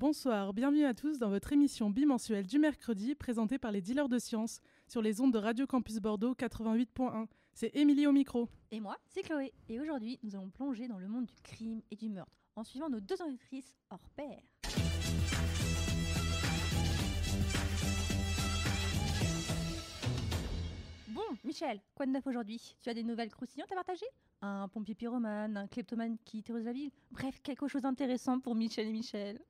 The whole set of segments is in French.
Bonsoir, bienvenue à tous dans votre émission bimensuelle du mercredi présentée par les dealers de sciences sur les ondes de Radio Campus Bordeaux 88.1. C'est Émilie au micro. Et moi, c'est Chloé. Et aujourd'hui, nous allons plonger dans le monde du crime et du meurtre en suivant nos deux enquêtrices hors pair. Bon, Michel, quoi de neuf aujourd'hui? Tu as des nouvelles croustillantes à partager? Un pompier pyromane, un kleptomane qui terrorise la ville? Bref, quelque chose d'intéressant pour Michel et Michel.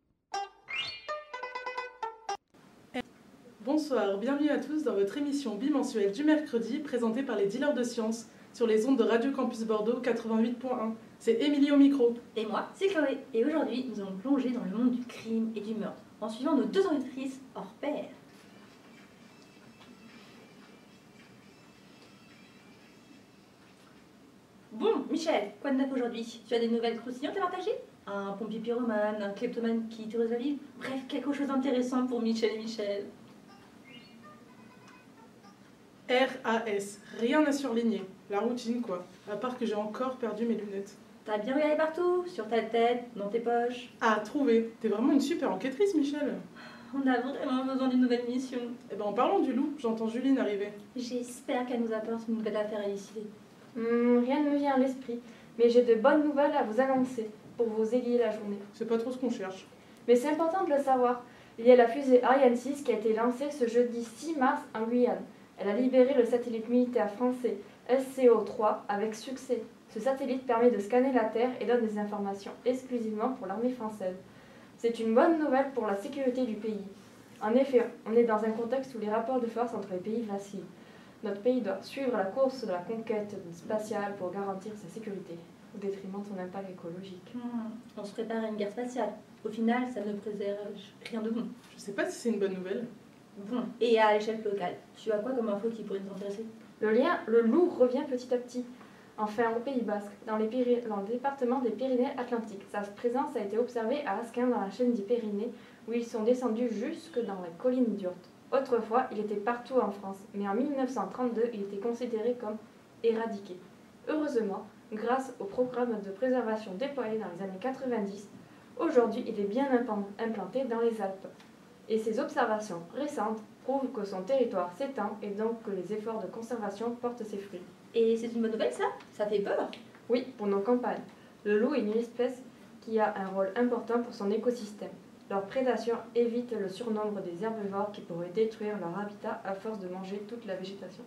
Bonsoir, bienvenue à tous dans votre émission bimensuelle du mercredi présentée par les dealers de sciences sur les ondes de Radio Campus Bordeaux 88.1. C'est Émilie au micro. Et moi, c'est Chloé. Et aujourd'hui, nous allons plonger dans le monde du crime et du meurtre en suivant nos deux enquêtrices hors pair. Bon, Michel, quoi de neuf aujourd'hui? Tu as des nouvelles croustillantes à partager? Un pompier pyromane, un kleptomane qui terrorise la ville? Bref, quelque chose d'intéressant pour Michel et Michel. RAS, rien à surligner. La routine quoi, à part que j'ai encore perdu mes lunettes. T'as bien regardé partout? Sur ta tête, dans tes poches? Ah, trouvé. T'es vraiment une super enquêtrice, Michel. On a vraiment besoin d'une nouvelle mission. Eh ben en parlant du loup, j'entends Juline arriver. J'espère qu'elle nous apporte une nouvelle affaire à élucider. Rien ne me vient à l'esprit, mais j'ai de bonnes nouvelles à vous annoncer pour vous égayer la journée. C'est pas trop ce qu'on cherche. Mais c'est important de le savoir. Il y a la fusée Ariane 6 qui a été lancée ce jeudi 6 mars en Guyane. Elle a libéré le satellite militaire français SCO-3 avec succès. Ce satellite permet de scanner la Terre et donne des informations exclusivement pour l'armée française. C'est une bonne nouvelle pour la sécurité du pays. En effet, on est dans un contexte où les rapports de force entre les pays vacillent. Notre pays doit suivre la course de la conquête spatiale pour garantir sa sécurité, au détriment de son impact écologique. On se prépare à une guerre spatiale. Au final, ça ne préserve rien de bon. Je sais pas si c'est une bonne nouvelle. Bon, et à l'échelle locale, tu as quoi comme info qui pourrait nous intéresser? Le loup revient petit à petit. Enfin, au Pays Basque, dans le département des Pyrénées-Atlantiques. Sa présence a été observée à Asquin dans la chaîne des Pyrénées, où ils sont descendus jusque dans la colline d'Urte. Autrefois, il était partout en France, mais en 1932, il était considéré comme éradiqué. Heureusement, grâce au programme de préservation déployé dans les années 90, aujourd'hui il est bien implanté dans les Alpes. Et ces observations récentes prouvent que son territoire s'étend et donc que les efforts de conservation portent ses fruits. Et c'est une bonne nouvelle ça? Ça fait peur? Oui, pour nos campagnes. Le loup est une espèce qui a un rôle important pour son écosystème. Leur prédation évite le surnombre des herbivores qui pourraient détruire leur habitat à force de manger toute la végétation.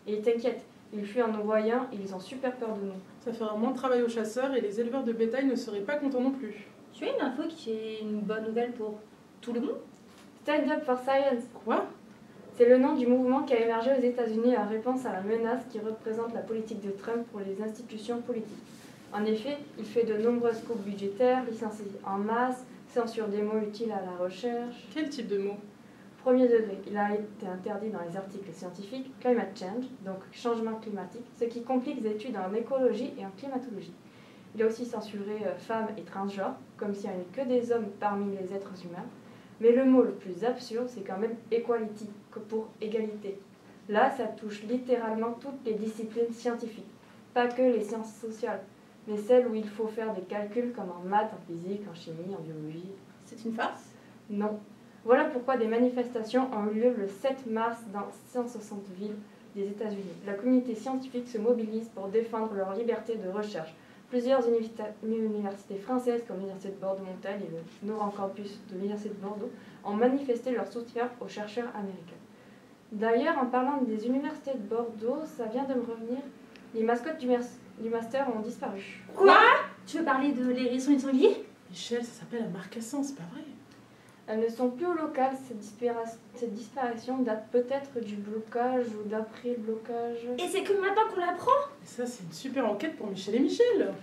Et t'inquiète, ils fuient en nous voyant et ils ont super peur de nous. Ça fera moins de travail aux chasseurs et les éleveurs de bétail ne seraient pas contents non plus. Tu as une info qui est une bonne nouvelle pour tout le monde? Stand Up for Science. Quoi? C'est le nom du mouvement qui a émergé aux États-Unis en réponse à la menace qui représente la politique de Trump pour les institutions politiques. En effet, il fait de nombreuses coupes budgétaires, licencie en masse, censure des mots utiles à la recherche. Quel type de mots? Premier degré, il a été interdit dans les articles scientifiques climate change, donc changement climatique, ce qui complique les études en écologie et en climatologie. Il a aussi censuré femmes et transgenres, comme s'il n'y avait que des hommes parmi les êtres humains. Mais le mot le plus absurde, c'est quand même equality, que pour égalité. Là, ça touche littéralement toutes les disciplines scientifiques, pas que les sciences sociales, mais celles où il faut faire des calculs comme en maths, en physique, en chimie, en biologie. C'est une farce? Non. Voilà pourquoi des manifestations ont eu lieu le 7 mars dans 160 villes des États-Unis. La communauté scientifique se mobilise pour défendre leur liberté de recherche. Plusieurs universités françaises, comme l'Université de Bordeaux-Montaigne et le Nord Campus de l'Université de Bordeaux, ont manifesté leur soutien aux chercheurs américains. D'ailleurs, en parlant des universités de Bordeaux, ça vient de me revenir, les mascottes du master ont disparu. Quoi? Tu veux parler de l'hérisson et de sanglier? Michel, ça s'appelle un marcassin, c'est pas vrai? Elles ne sont plus au local. Cette disparition date peut-être du blocage ou d'après le blocage. Et c'est que maintenant qu'on l'apprend? Et ça, c'est une super enquête pour Michel et Michel.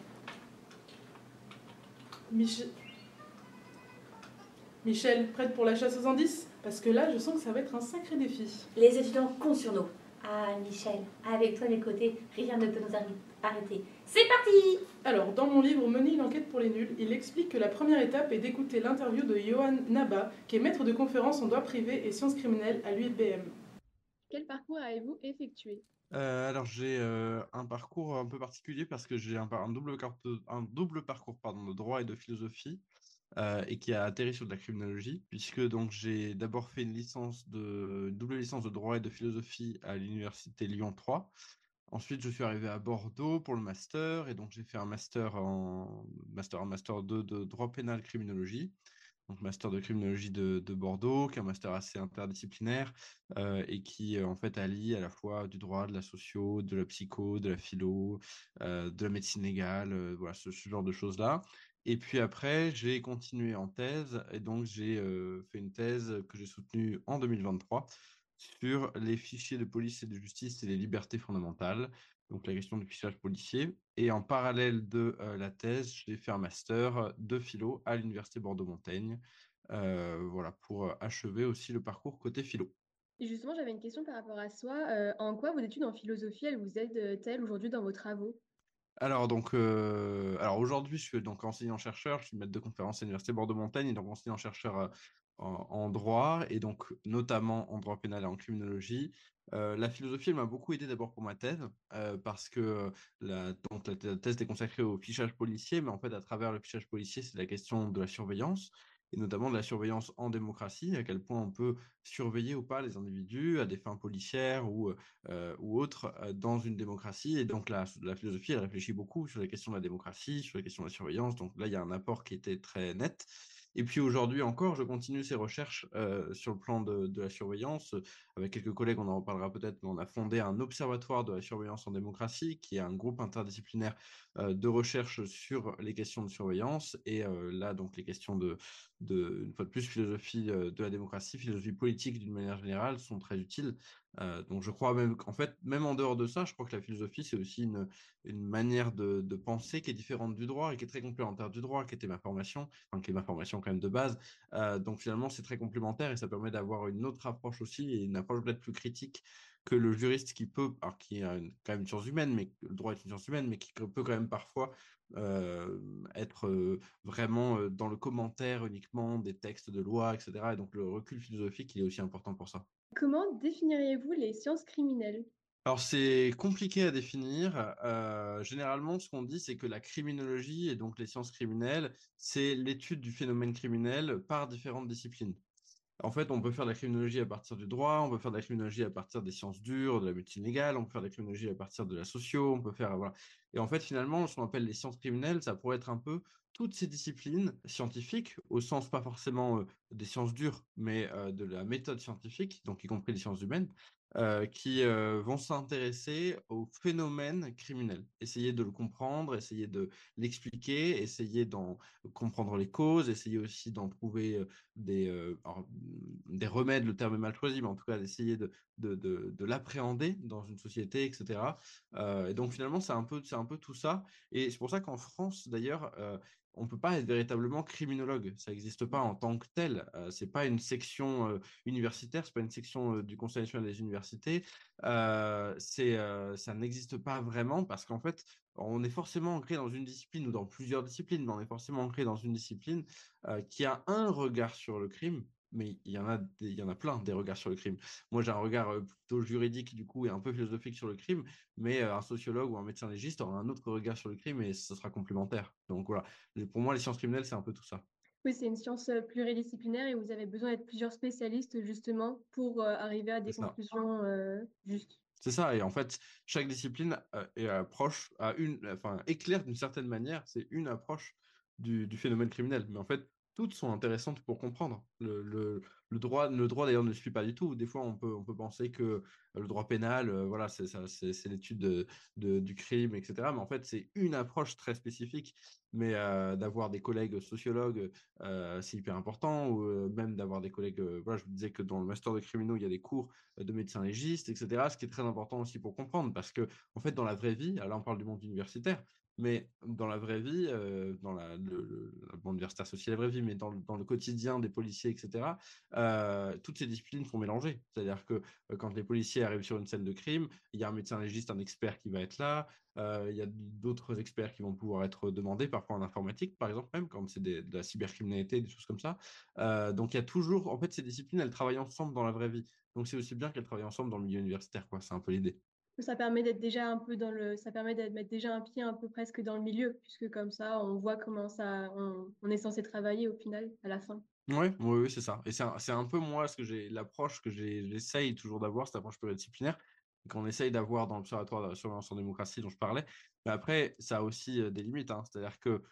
Michel, prête pour la chasse aux indices? Parce que là, je sens que ça va être un sacré défi. Les étudiants comptent sur nous. Ah, Michel, avec toi à mes côtés, rien ne peut nous arrêter. C'est parti! Alors, dans mon livre Mener une enquête pour les nuls, il explique que la première étape est d'écouter l'interview de Johan Naba, qui est maître de conférence en droit privé et sciences criminelles à l'ULBM. Quel parcours avez-vous effectué? Alors j'ai un parcours un peu particulier parce que j'ai un double parcours de droit et de philosophie. et qui a atterri sur de la criminologie, puisque donc j'ai d'abord fait une double licence de droit et de philosophie à l'université Lyon 3. Ensuite, je suis arrivé à Bordeaux pour le master, et donc j'ai fait un master 2 de droit pénal criminologie, donc master de criminologie de Bordeaux, qui est un master assez interdisciplinaire et qui en fait allie à la fois du droit, de la socio, de la psycho, de la philo, de la médecine légale, voilà ce genre de choses-là. Et puis après, j'ai continué en thèse et donc j'ai fait une thèse que j'ai soutenue en 2023 sur les fichiers de police et de justice et les libertés fondamentales, donc la question du fichage policier. Et en parallèle de la thèse, j'ai fait un master de philo à l'université Bordeaux-Montaigne, voilà, pour achever aussi le parcours côté philo. Et justement, j'avais une question par rapport à soi. En quoi vos études en philosophie, elles vous aident-elles aujourd'hui dans vos travaux? Alors aujourd'hui, je suis donc enseignant-chercheur, je suis maître de conférence à l'université Bordeaux-Montaigne et donc enseignant-chercheur en droit et donc notamment en droit pénal et en criminologie. La philosophie, elle m'a beaucoup aidé d'abord pour ma thèse parce que la thèse est consacrée au fichage policier, mais en fait, à travers le fichage policier, c'est la question de la surveillance et notamment de la surveillance en démocratie, à quel point on peut surveiller ou pas les individus à des fins policières ou autres dans une démocratie. Et donc la philosophie, elle réfléchit beaucoup sur les questions de la démocratie, sur les questions de la surveillance. Donc là, il y a un apport qui était très net. Et puis aujourd'hui encore, je continue ces recherches sur le plan de la surveillance. Avec quelques collègues, on en reparlera peut-être, mais on a fondé un observatoire de la surveillance en démocratie, qui est un groupe interdisciplinaire de recherche sur les questions de surveillance. Et là, donc, les questions une fois de plus, philosophie de la démocratie, philosophie politique d'une manière générale, sont très utiles. Donc je crois même qu'en fait, même en dehors de ça, je crois que la philosophie, c'est aussi une manière de penser qui est différente du droit et qui est très complémentaire du droit, qui était ma formation, enfin qui est ma formation quand même de base. Donc finalement, c'est très complémentaire et ça permet d'avoir une autre approche aussi et une approche peut-être plus critique que le juriste qui peut, alors qui a quand même une science humaine, mais le droit est une science humaine, mais qui peut quand même parfois être vraiment dans le commentaire uniquement des textes de loi, etc. Et donc le recul philosophique, il est aussi important pour ça. Comment définiriez-vous les sciences criminelles? Alors, c'est compliqué à définir. Généralement, ce qu'on dit, c'est que la criminologie et donc les sciences criminelles, c'est l'étude du phénomène criminel par différentes disciplines. En fait, on peut faire de la criminologie à partir du droit, on peut faire de la criminologie à partir des sciences dures, de la médecine légale, on peut faire de la criminologie à partir de la socio, on peut faire, voilà. Et en fait, finalement, ce qu'on appelle les sciences criminelles, ça pourrait être un peu toutes ces disciplines scientifiques, au sens pas forcément des sciences dures, mais de la méthode scientifique, donc y compris les sciences humaines, qui vont s'intéresser au phénomène criminel, essayer de le comprendre, essayer de l'expliquer, essayer d'en comprendre les causes, essayer aussi d'en trouver des remèdes, le terme est mal choisi, mais en tout cas d'essayer de l'appréhender dans une société, etc. Et donc finalement, c'est un peu tout ça. Et c'est pour ça qu'en France, d'ailleurs, on ne peut pas être véritablement criminologue. Ça n'existe pas en tant que tel. C'est pas une section universitaire, c'est pas une section du Conseil national des universités. Ça n'existe pas vraiment parce qu'en fait, on est forcément ancré dans une discipline ou dans plusieurs disciplines, mais on est forcément ancré dans une discipline qui a un regard sur le crime, mais il y en a plein des regards sur le crime. Moi, j'ai un regard plutôt juridique du coup et un peu philosophique sur le crime, mais un sociologue ou un médecin légiste aura un autre regard sur le crime et ce sera complémentaire. Donc voilà, pour moi, les sciences criminelles, c'est un peu tout ça. Oui, c'est une science pluridisciplinaire et vous avez besoin d'être plusieurs spécialistes justement pour arriver à C'est des ça. conclusions justes. C'est ça, et en fait, chaque discipline éclaire d'une certaine manière, c'est une approche du phénomène criminel. Mais en fait, toutes sont intéressantes pour comprendre. Le droit d'ailleurs ne suit pas du tout. Des fois, on peut penser que le droit pénal, voilà, c'est l'étude du crime, etc. Mais en fait, c'est une approche très spécifique. Mais d'avoir des collègues sociologues, c'est hyper important, ou même d'avoir des collègues, voilà, je vous disais que dans le master de criminaux, il y a des cours de médecins légistes, etc. Ce qui est très important aussi pour comprendre, parce que en fait, dans la vraie vie, là on parle du monde universitaire, mais dans la vraie vie, dans le monde universitaire, c'est aussi la vraie vie, mais dans le quotidien des policiers, etc., toutes ces disciplines sont mélangées. C'est-à-dire que quand les policiers arrivent sur une scène de crime, il y a un médecin légiste, un expert qui va être là, il y a d'autres experts qui vont pouvoir être demandés, parfois en informatique, par exemple, même quand c'est de la cybercriminalité, des choses comme ça. Donc il y a toujours, en fait, ces disciplines, elles travaillent ensemble dans la vraie vie. Donc c'est aussi bien qu'elles travaillent ensemble dans le milieu universitaire, quoi. C'est un peu l'idée. Ça permet d'être déjà un peu ça permet de mettre déjà un pied un peu presque dans le milieu, puisque comme ça, on voit comment on est censé travailler au final, à la fin. Ouais, oui, oui, c'est ça. Et c'est un peu moi ce que l'approche que j'essaye toujours d'avoir, cette approche pluridisciplinaire, et qu'on essaye d'avoir dans l'Observatoire de la surveillance en démocratie dont je parlais. Mais après, ça a aussi des limites, hein. C'est-à-dire que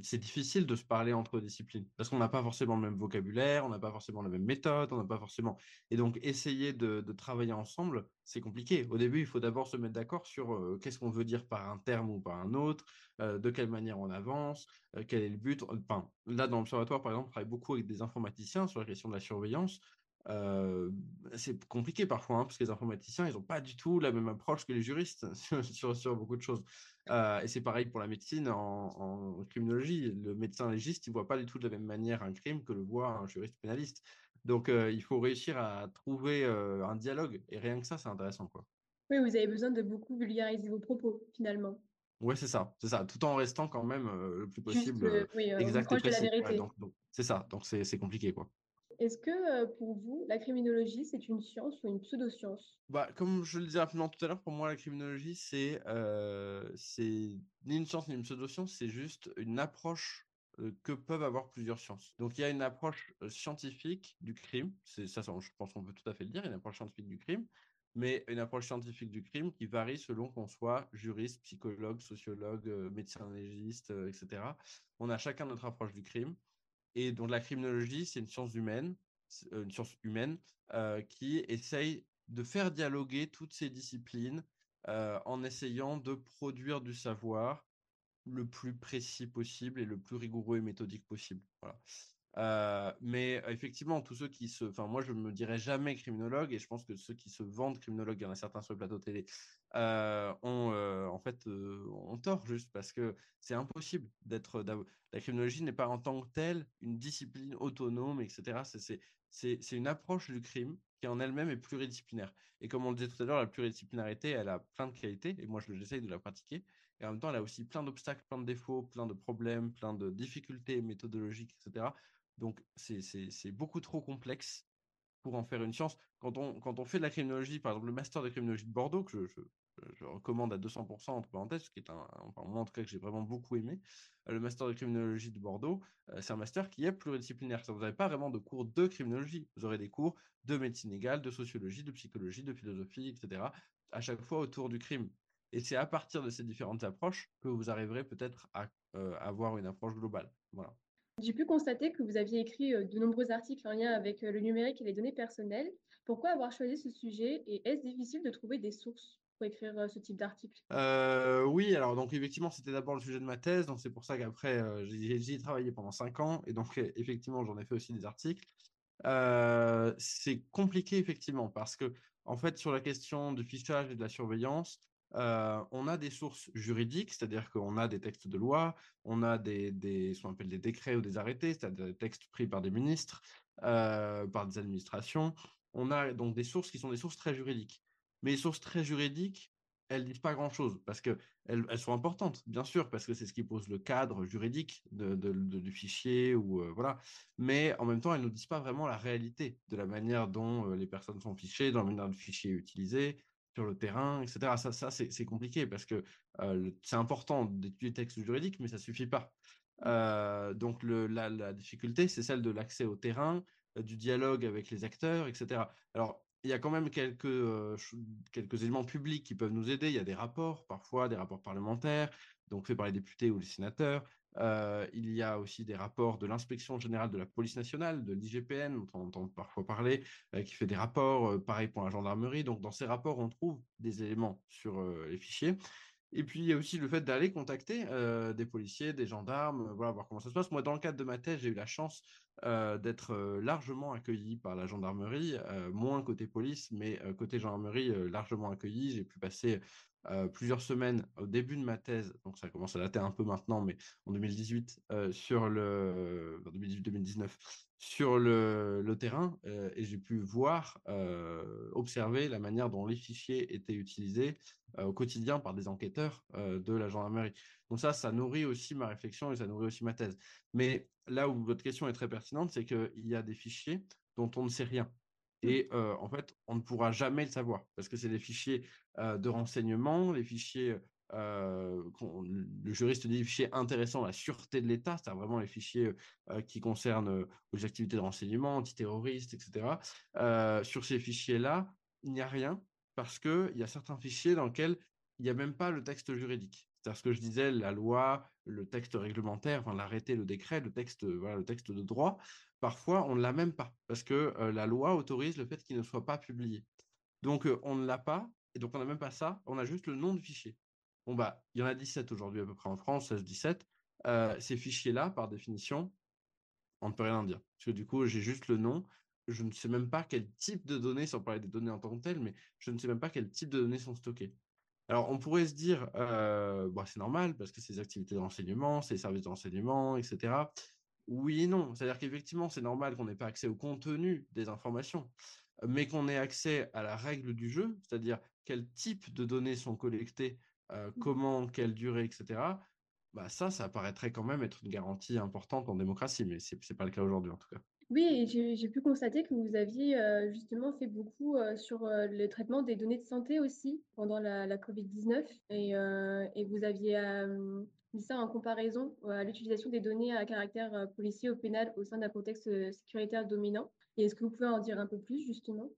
c'est difficile de se parler entre disciplines parce qu'on n'a pas forcément le même vocabulaire, on n'a pas forcément la même méthode, on n'a pas forcément. Et donc, essayer de travailler ensemble, c'est compliqué. Au début, il faut d'abord se mettre d'accord sur qu'est-ce qu'on veut dire par un terme ou par un autre, de quelle manière on avance, quel est le but. Enfin, là, dans l'Observatoire, par exemple, on travaille beaucoup avec des informaticiens sur la question de la surveillance. Euh, c'est compliqué parfois, hein, parce que les informaticiens, ils n'ont pas du tout la même approche que les juristes sur beaucoup de choses. Et c'est pareil pour la médecine en criminologie. Le médecin légiste, il ne voit pas du tout de la même manière un crime que le voit un juriste pénaliste. Donc, il faut réussir à trouver un dialogue. Et rien que ça, c'est intéressant, quoi. Oui, vous avez besoin de beaucoup vulgariser vos propos, finalement. Ouais, c'est ça, tout en restant quand même le plus Juste, possible oui, exact et proche de la précis. Ouais, vérité. donc c'est ça, donc c'est compliqué, quoi. Est-ce que pour vous, la criminologie, c'est une science ou une pseudo-science? Bah, comme je le disais rapidement tout à l'heure, pour moi, la criminologie, c'est ni une science ni une pseudo-science, c'est juste une approche que peuvent avoir plusieurs sciences. Donc, il y a une approche scientifique du crime, je pense qu'on peut tout à fait le dire, une approche scientifique du crime, mais une approche scientifique du crime qui varie selon qu'on soit juriste, psychologue, sociologue, médecin légiste, etc. On a chacun notre approche du crime. Et donc la criminologie, c'est une science humaine qui essaye de faire dialoguer toutes ces disciplines en essayant de produire du savoir le plus précis possible et le plus rigoureux et méthodique possible. Voilà. Mais effectivement, tous ceux qui se... Enfin, moi, je ne me dirais jamais criminologue, et je pense que ceux qui se vendent criminologues, il y en a certains sur le plateau télé, ont tort, juste parce que c'est impossible La criminologie n'est pas en tant que telle une discipline autonome, etc. C'est une approche du crime qui en elle-même est pluridisciplinaire. Et comme on le disait tout à l'heure, la pluridisciplinarité, elle a plein de qualités, et moi, j'essaye de la pratiquer. Et en même temps, elle a aussi plein d'obstacles, plein de défauts, plein de problèmes, plein de difficultés méthodologiques, etc. Donc, c'est beaucoup trop complexe pour en faire une science. Quand on fait de la criminologie, par exemple, le master de criminologie de Bordeaux, que je recommande à 200% entre parenthèses, qui est enfin, moi en tout cas que j'ai vraiment beaucoup aimé, le master de criminologie de Bordeaux, c'est un master qui est pluridisciplinaire. Vous n'avez pas vraiment de cours de criminologie. Vous aurez des cours de médecine légale, de sociologie, de psychologie, de philosophie, etc. À chaque fois autour du crime. Et c'est à partir de ces différentes approches que vous arriverez peut-être à avoir une approche globale. Voilà. J'ai pu constater que vous aviez écrit de nombreux articles en lien avec le numérique et les données personnelles. Pourquoi avoir choisi ce sujet et est-ce difficile de trouver des sources pour écrire ce type d'article? Oui, alors donc effectivement, c'était d'abord le sujet de ma thèse, donc c'est pour ça qu'après, j'y ai travaillé pendant 5 ans, et donc effectivement, j'en ai fait aussi des articles. C'est compliqué, effectivement, parce que, en fait, sur la question du fichage et de la surveillance, on a des sources juridiques, c'est-à-dire qu'on a des textes de loi, on a ce qu'on appelle des décrets ou des arrêtés, c'est-à-dire des textes pris par des ministres, par des administrations. On a donc des sources qui sont des sources très juridiques. Mais les sources très juridiques, elles disent pas grand-chose parce que elles sont importantes, bien sûr, parce que c'est ce qui pose le cadre juridique du fichier ou voilà. Mais en même temps, elles ne nous disent pas vraiment la réalité de la manière dont les personnes sont fichées, dans la manière dont le fichier est utilisé sur le terrain, etc. Ça c'est compliqué parce que c'est important d'étudier les textes juridiques, mais ça suffit pas. Donc la difficulté, c'est celle de l'accès au terrain, du dialogue avec les acteurs, etc. Alors, il y a quand même quelques éléments publics qui peuvent nous aider. Il y a des rapports, parfois des rapports parlementaires, donc faits par les députés ou les sénateurs. Il y a aussi des rapports de l'inspection générale de la police nationale, de l'IGPN, dont on entend parfois parler, qui fait des rapports, pareil pour la gendarmerie. Donc, dans ces rapports, on trouve des éléments sur les fichiers. Et puis, il y a aussi le fait d'aller contacter des policiers, des gendarmes, voilà, voir comment ça se passe. Moi, dans le cadre de ma thèse, j'ai eu la chance d'être largement accueilli par la gendarmerie, moins côté police, mais côté gendarmerie, largement accueilli. J'ai pu passer plusieurs semaines au début de ma thèse, donc ça commence à dater un peu maintenant, mais en 2018, en 2018-2019, sur le terrain, et j'ai pu voir, observer la manière dont les fichiers étaient utilisés au quotidien par des enquêteurs de la gendarmerie. Donc ça nourrit aussi ma réflexion et ça nourrit aussi ma thèse. Mais là où votre question est très pertinente, c'est qu'il y a des fichiers dont on ne sait rien. Et en fait, on ne pourra jamais le savoir parce que c'est des fichiers de renseignement, les fichiers, le juriste dit les fichiers intéressants à la sûreté de l'État, c'est vraiment les fichiers qui concernent les activités de renseignement, antiterroristes, etc. Sur ces fichiers-là, il n'y a rien parce qu'il y a certains fichiers dans lesquels il n'y a même pas le texte juridique. C'est-à-dire ce que je disais, la loi, le texte réglementaire, enfin, l'arrêté, le décret, le texte, voilà, le texte de droit. Parfois, on ne l'a même pas parce que la loi autorise le fait qu'il ne soit pas publié. Donc, on ne l'a pas et donc on n'a même pas ça. On a juste le nom du fichier. Bon, bah, il y en a 17 aujourd'hui à peu près en France, 16-17. Ces fichiers-là, par définition, on ne peut rien en dire. Parce que du coup, j'ai juste le nom. Je ne sais même pas quel type de données, sans parler des données en tant que telles, mais je ne sais même pas quel type de données sont stockées. Alors, on pourrait se dire, bah, c'est normal parce que c'est des activités de renseignement, c'est les services de renseignement, etc. Oui et non. C'est-à-dire qu'effectivement, c'est normal qu'on n'ait pas accès au contenu des informations, mais qu'on ait accès à la règle du jeu, c'est-à-dire quel type de données sont collectées, comment, quelle durée, etc. Bah ça paraîtrait quand même être une garantie importante en démocratie, mais c'est pas le cas aujourd'hui en tout cas. Oui, et j'ai pu constater que vous aviez justement fait beaucoup sur le traitement des données de santé aussi pendant la Covid-19 et vous aviez mis ça en comparaison à l'utilisation des données à caractère policier ou pénal au sein d'un contexte sécuritaire dominant. Et est-ce que vous pouvez en dire un peu plus justement?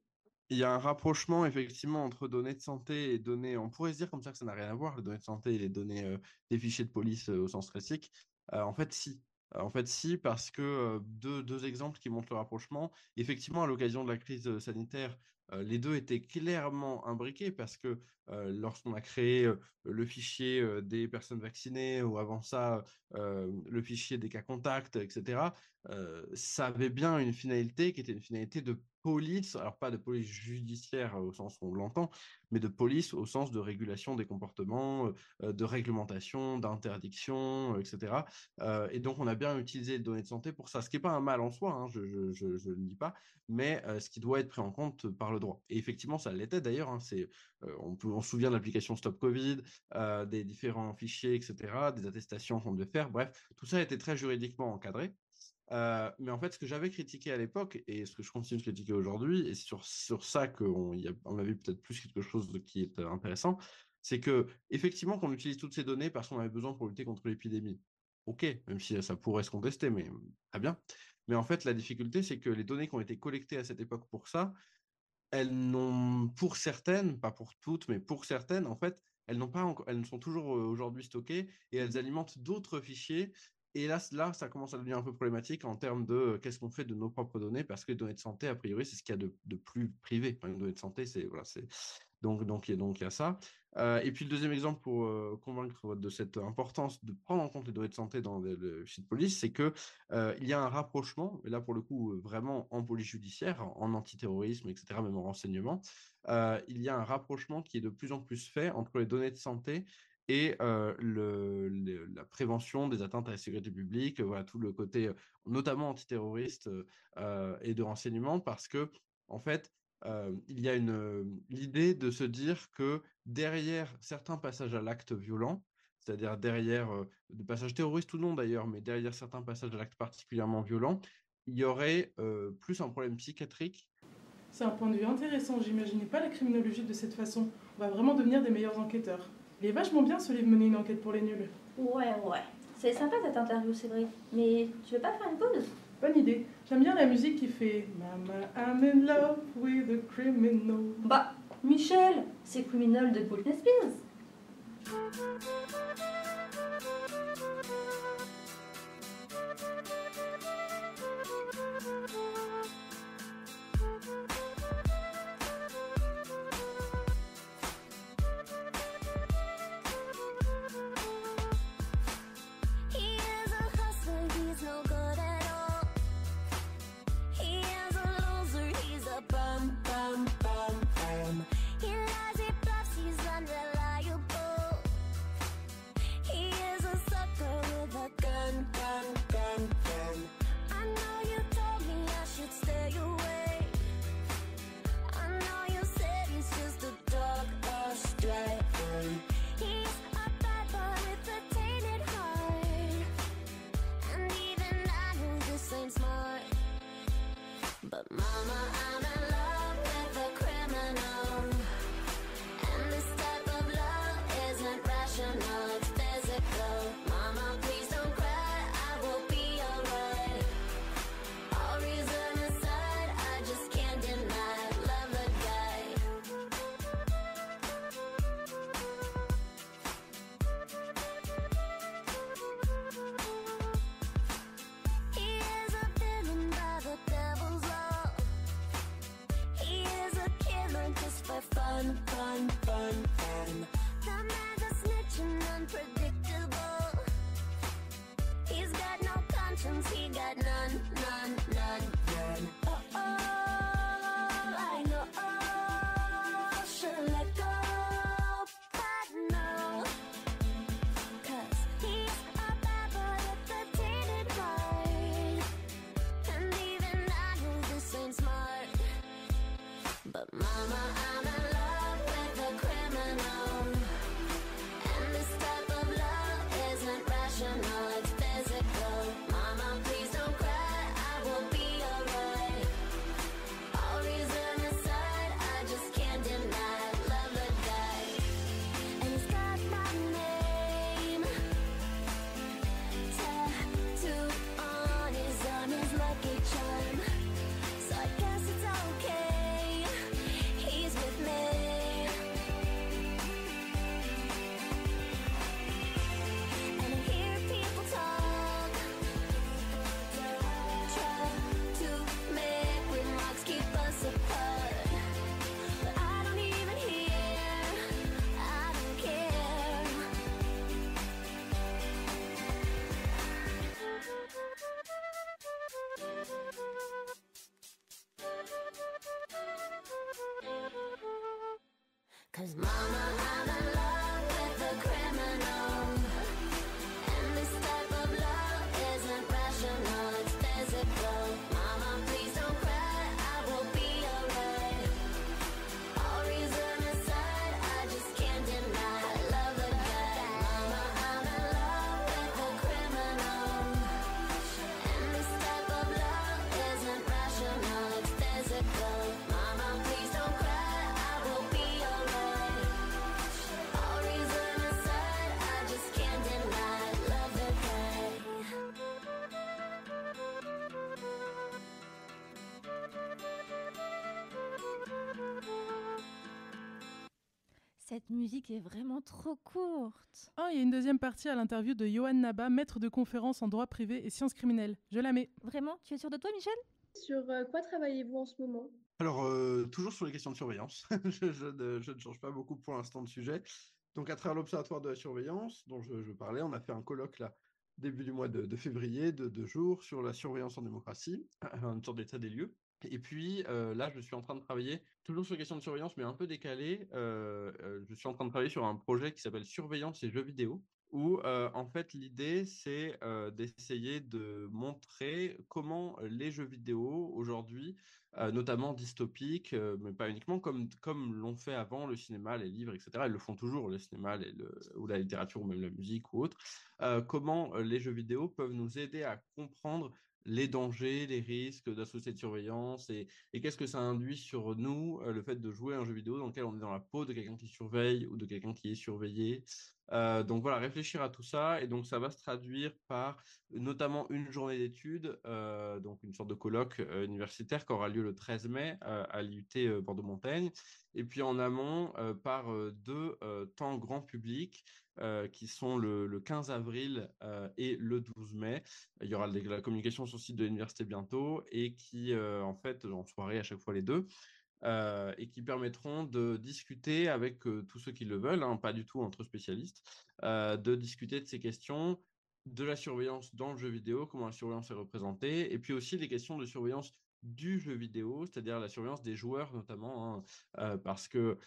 Il y a un rapprochement effectivement entre données de santé et données, on pourrait se dire comme ça que ça n'a rien à voir, les données de santé et les données des fichiers de police au sens classique. En fait, si. En fait, si, parce que deux exemples qui montrent le rapprochement. Effectivement, à l'occasion de la crise sanitaire, les deux étaient clairement imbriqués parce que lorsqu'on a créé le fichier des personnes vaccinées ou avant ça, le fichier des cas contacts, etc., ça avait bien une finalité qui était une finalité de police, alors pas de police judiciaire au sens où on l'entend, mais de police au sens de régulation des comportements, de réglementation, d'interdiction, etc. Et donc, on a bien utilisé les données de santé pour ça, ce qui n'est pas un mal en soi, hein, je ne le dis pas, mais ce qui doit être pris en compte par le droit. Et effectivement, ça l'était d'ailleurs. Hein, on se souvient de l'application Stop Covid, des différents fichiers, etc., des attestations qu'on devait faire. Bref, tout ça a été très juridiquement encadré. Mais en fait, ce que j'avais critiqué à l'époque et ce que je continue de critiquer aujourd'hui, et c'est sur ça qu'on a vu peut-être plus quelque chose qui est intéressant, c'est que effectivement qu'on utilise toutes ces données parce qu'on avait besoin pour lutter contre l'épidémie. Ok, même si ça pourrait se contester, mais très bien. Mais en fait, la difficulté, c'est que les données qui ont été collectées à cette époque pour ça, elles n'ont, pour certaines, pas pour toutes, mais pour certaines, en fait, elles ne sont toujours aujourd'hui stockées et elles alimentent d'autres fichiers. Et là, ça commence à devenir un peu problématique en termes de qu'est-ce qu'on fait de nos propres données, parce que les données de santé, a priori, c'est ce qu'il y a de plus privé. Enfin, les données de santé, donc il y a ça. Et puis le deuxième exemple pour convaincre de cette importance de prendre en compte les données de santé dans le fichier de police, c'est que il y a un rapprochement, et là pour le coup vraiment en police judiciaire, en antiterrorisme, etc., même en renseignement, il y a un rapprochement qui est de plus en plus fait entre les données de santé et la prévention des atteintes à la sécurité publique, voilà, tout le côté notamment antiterroriste et de renseignement, parce que en fait, il y a l'idée de se dire que derrière certains passages à l'acte violent, c'est-à-dire derrière des passages terroristes ou non d'ailleurs, mais derrière certains passages à l'acte particulièrement violent, il y aurait plus un problème psychiatrique. C'est un point de vue intéressant, j'imaginais pas la criminologie de cette façon. On va vraiment devenir des meilleurs enquêteurs. Il est vachement bien ce livre Mener une enquête pour les nuls. Ouais. C'est sympa cette interview, c'est vrai. Mais tu veux pas faire une pause? Bonne idée. J'aime bien la musique qui fait Mama, I'm in love with a criminal. Bah, Michel, c'est Criminal de Britney Spears. intentions, he got none, none, none, none. Oh, oh, I know, oh, should've let go, but no. 'Cause he's a bad boy with a tainted heart. And even I know this ain't smart. But mama, I'm in love with a criminal. And this type of love isn't rational, it's physical. Mama, please don't cry, I will be alright. All reason aside, I just can't deny. Love the guy, and he's got my name tattooed on his arm, his lucky charm. So I guess it's okay, he's with me. And I hear people talk, try to make remarks, keep us apart. But I don't even hear, I don't care. 'Cause mama, I'm in love with a criminal. And this type of love isn't rational, it's physical. Mama, please don't cry, I will be alright. All reason aside, I just can't deny. Love the guy. Mama, I'm in love with a criminal. And this type of love isn't rational, it's physical. Mama, please don't cry, I will be alright. All reason aside, I just can't deny. Love the guy. Cette musique est vraiment trop courte. Oh, il y a une deuxième partie à l'interview de Johan Naba, maître de conférence en droit privé et sciences criminelles. Je la mets. Vraiment, tu es sûr de toi, Michel? Sur quoi travaillez-vous en ce moment? Alors, toujours sur les questions de surveillance, je ne change pas beaucoup pour l'instant de sujet. Donc, à travers l'Observatoire de la surveillance, dont je parlais, on a fait un colloque là, début du mois de février, de 2 jours, sur la surveillance en démocratie, une sorte d'état des lieux. Et puis, là, je suis en train de travailler, toujours sur les questions de surveillance, mais un peu décalé. Je suis en train de travailler sur un projet qui s'appelle Surveillance et jeux vidéo, où en fait l'idée c'est d'essayer de montrer comment les jeux vidéo aujourd'hui, notamment dystopiques, mais pas uniquement, comme l'ont fait avant le cinéma, les livres, etc. Ils le font toujours, le cinéma, ou la littérature, ou même la musique ou autre. Comment les jeux vidéo peuvent nous aider à comprendre les dangers, les risques de la société de surveillance et qu'est-ce que ça induit sur nous, le fait de jouer à un jeu vidéo dans lequel on est dans la peau de quelqu'un qui surveille ou de quelqu'un qui est surveillé. Donc voilà, réfléchir à tout ça, et donc ça va se traduire par notamment une journée d'études, donc une sorte de colloque universitaire qui aura lieu le 13 mai à l'IUT Bordeaux-Montaigne, et puis en amont par 2 temps grand public qui sont le 15 avril et le 12 mai. Il y aura la communication sur le site de l'université bientôt, et qui en fait en soirée à chaque fois les deux. Et qui permettront de discuter avec tous ceux qui le veulent, hein, pas du tout entre spécialistes, de discuter de ces questions, de la surveillance dans le jeu vidéo, comment la surveillance est représentée, et puis aussi des questions de surveillance du jeu vidéo, c'est-à-dire la surveillance des joueurs notamment, hein, parce que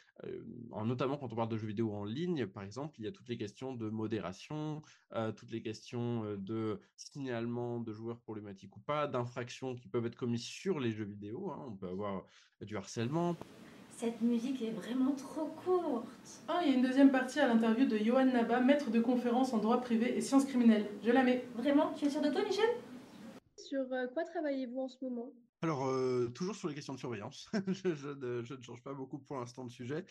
notamment quand on parle de jeux vidéo en ligne, par exemple, il y a toutes les questions de modération, toutes les questions de signalement de joueurs problématiques ou pas, d'infractions qui peuvent être commises sur les jeux vidéo, hein. On peut avoir du harcèlement. Cette musique est vraiment trop courte. Oh, il y a une deuxième partie à l'interview de Johan Naba, maître de conférence en droit privé et sciences criminelles. Je la mets. Vraiment, tu es sûr de toi, Michel? Sur quoi travaillez-vous en ce moment? Alors, toujours sur les questions de surveillance, je ne change pas beaucoup pour l'instant de sujet.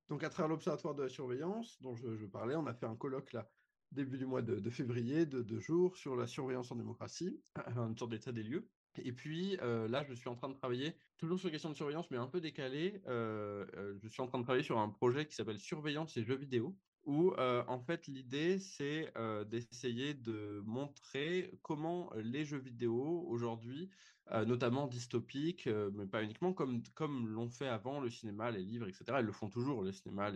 Donc, à travers l'Observatoire de la surveillance, dont je parlais, on a fait un colloque là, début du mois de février, de 2 jours, sur la surveillance en démocratie, une sorte d'état des lieux. Et puis, là, je suis en train de travailler, toujours sur les questions de surveillance, mais un peu décalé. Je suis en train de travailler sur un projet qui s'appelle Surveillance et jeux vidéo, où en fait l'idée c'est d'essayer de montrer comment les jeux vidéo aujourd'hui, notamment dystopiques, mais pas uniquement, comme l'ont fait avant le cinéma, les livres, etc. Ils le font toujours, le cinéma,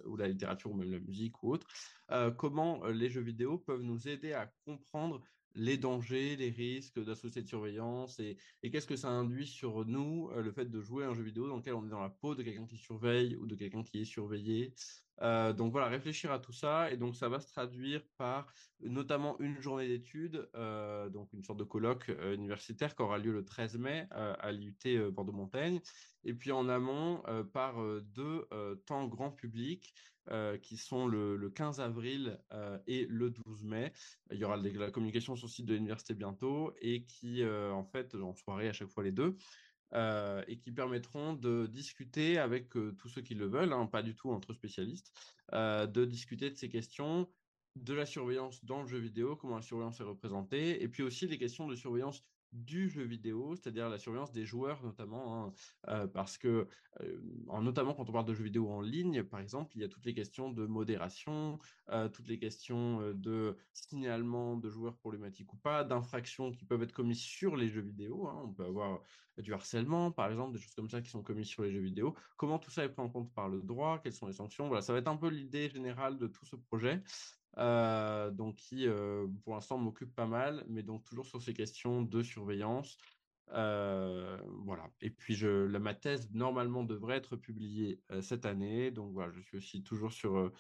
ou la littérature, ou même la musique ou autre. Comment les jeux vidéo peuvent nous aider à comprendre les dangers, les risques de la société de surveillance et qu'est-ce que ça induit sur nous, le fait de jouer à un jeu vidéo dans lequel on est dans la peau de quelqu'un qui surveille ou de quelqu'un qui est surveillé. Donc voilà, réfléchir à tout ça et donc ça va se traduire par notamment une journée d'études, donc une sorte de colloque universitaire qui aura lieu le 13 mai à l'IUT Bordeaux-Montaigne et puis en amont par deux temps grand public qui sont le 15 avril et le 12 mai. Il y aura la communication sur le site de l'université bientôt et qui, en fait, en soirée à chaque fois les deux, et qui permettront de discuter avec tous ceux qui le veulent, hein, pas du tout entre spécialistes, de discuter de ces questions, de la surveillance dans le jeu vidéo, comment la surveillance est représentée, et puis aussi des questions de surveillance du jeu vidéo, c'est-à-dire la surveillance des joueurs notamment, hein, parce que notamment quand on parle de jeux vidéo en ligne, par exemple, il y a toutes les questions de modération, toutes les questions de signalement de joueurs problématiques ou pas, d'infractions qui peuvent être commises sur les jeux vidéo. Hein. On peut avoir du harcèlement, par exemple, des choses comme ça qui sont commises sur les jeux vidéo. Comment tout ça est pris en compte par le droit? Quelles sont les sanctions? Voilà, ça va être un peu l'idée générale de tout ce projet. Donc qui pour l'instant m'occupe pas mal, mais donc toujours sur ces questions de surveillance. Voilà. Et puis ma thèse normalement devrait être publiée cette année. Donc voilà, je suis aussi toujours sur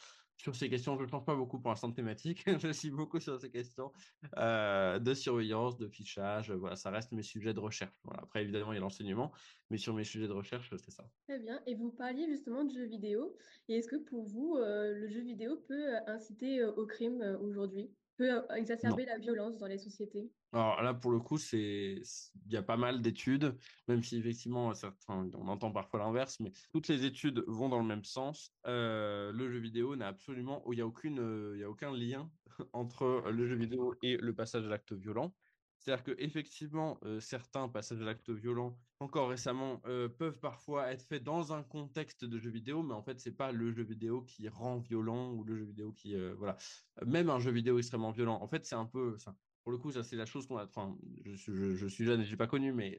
ces questions. Je ne change pas beaucoup pour l'instant de thématique. Je suis beaucoup sur ces questions de surveillance, de fichage. Voilà, ça reste mes sujets de recherche. Voilà. Après, évidemment, il y a l'enseignement, mais sur mes sujets de recherche, c'est ça. Très bien. Et vous parliez justement de jeux vidéo. Et est-ce que pour vous, le jeu vidéo peut inciter au crime aujourd'hui, peut Non. exacerber la violence dans les sociétés? Alors là, pour le coup, il y a pas mal d'études, même si effectivement, on entend parfois l'inverse, mais toutes les études vont dans le même sens. Le jeu vidéo n'a absolument, il y a il y a aucun lien entre le jeu vidéo et le passage à l'acte violent. C'est-à-dire que effectivement, certains passages à l'acte violent, encore récemment, peuvent parfois être faits dans un contexte de jeu vidéo, mais en fait, c'est pas le jeu vidéo qui rend violent ou le jeu vidéo qui, voilà, même un jeu vidéo extrêmement violent. En fait, c'est un peu ça. Pour le coup, ça, c'est la chose qu'on a. Enfin, je suis jeune et je n'ai pas connu, mais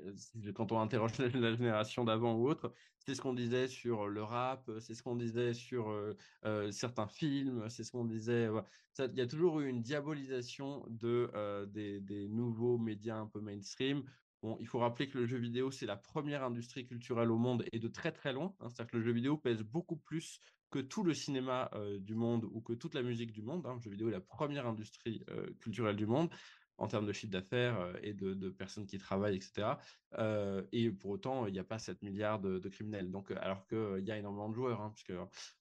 quand on interroge la génération d'avant ou autre, c'est ce qu'on disait sur le rap, c'est ce qu'on disait sur certains films, c'est ce qu'on disait. Voilà. Il y a toujours eu une diabolisation des nouveaux médias un peu mainstream. Bon, il faut rappeler que le jeu vidéo, c'est la première industrie culturelle au monde et de très très loin. Hein. C'est-à-dire que le jeu vidéo pèse beaucoup plus que tout le cinéma du monde ou que toute la musique du monde. Hein. Le jeu vidéo est la première industrie culturelle du monde en termes de chiffre d'affaires et de personnes qui travaillent, etc. Et pour autant, il n'y a pas 7 milliards de criminels. Donc, alors qu'il y a énormément de joueurs, hein, puisque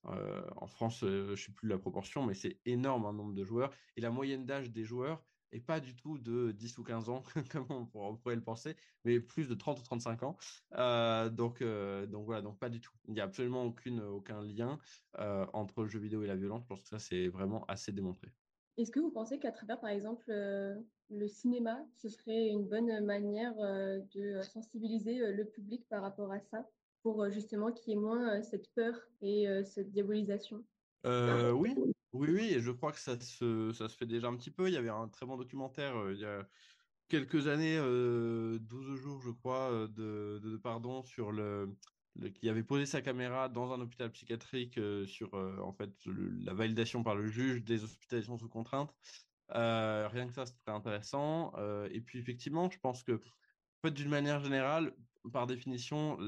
en France, je ne sais plus la proportion, mais c'est énorme un nombre de joueurs. Et la moyenne d'âge des joueurs n'est pas du tout de 10 ou 15 ans, comme on pourrait le penser, mais plus de 30 ou 35 ans. Donc voilà, donc pas du tout. Il n'y a absolument aucun lien entre le jeu vidéo et la violence. Je pense que ça, c'est vraiment assez démontré. Est-ce que vous pensez qu'à travers, par exemple, le cinéma, ce serait une bonne manière de sensibiliser le public par rapport à ça, pour justement qu'il y ait moins cette peur et cette diabolisation? Oui, oui, et je crois que ça se fait déjà un petit peu. Il y avait un très bon documentaire il y a quelques années, 12 jours, je crois, Pardon, sur qui avait posé sa caméra dans un hôpital psychiatrique sur en fait la validation par le juge des hospitalisations sous contrainte. Rien que ça, c'est très intéressant. Et puis effectivement, je pense que en fait, d'une manière générale, par définition,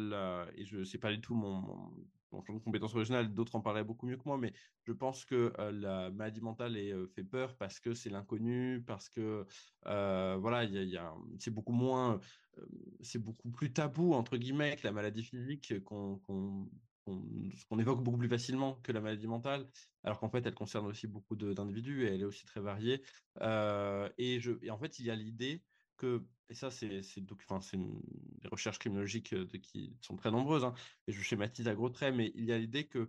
et je sais pas du tout mon champ de compétences originales, d'autres en parlaient beaucoup mieux que moi, mais je pense que la maladie mentale fait peur parce que c'est l'inconnu, parce que voilà, c'est beaucoup moins, euh, c'est beaucoup plus tabou entre guillemets que la maladie physique qu'on évoque beaucoup plus facilement que la maladie mentale, alors qu'en fait, elle concerne aussi beaucoup d'individus et elle est aussi très variée. Et en fait, il y a l'idée que, et ça, c'est des recherches criminologiques qui sont très nombreuses, hein, et je schématise à gros traits, mais il y a l'idée que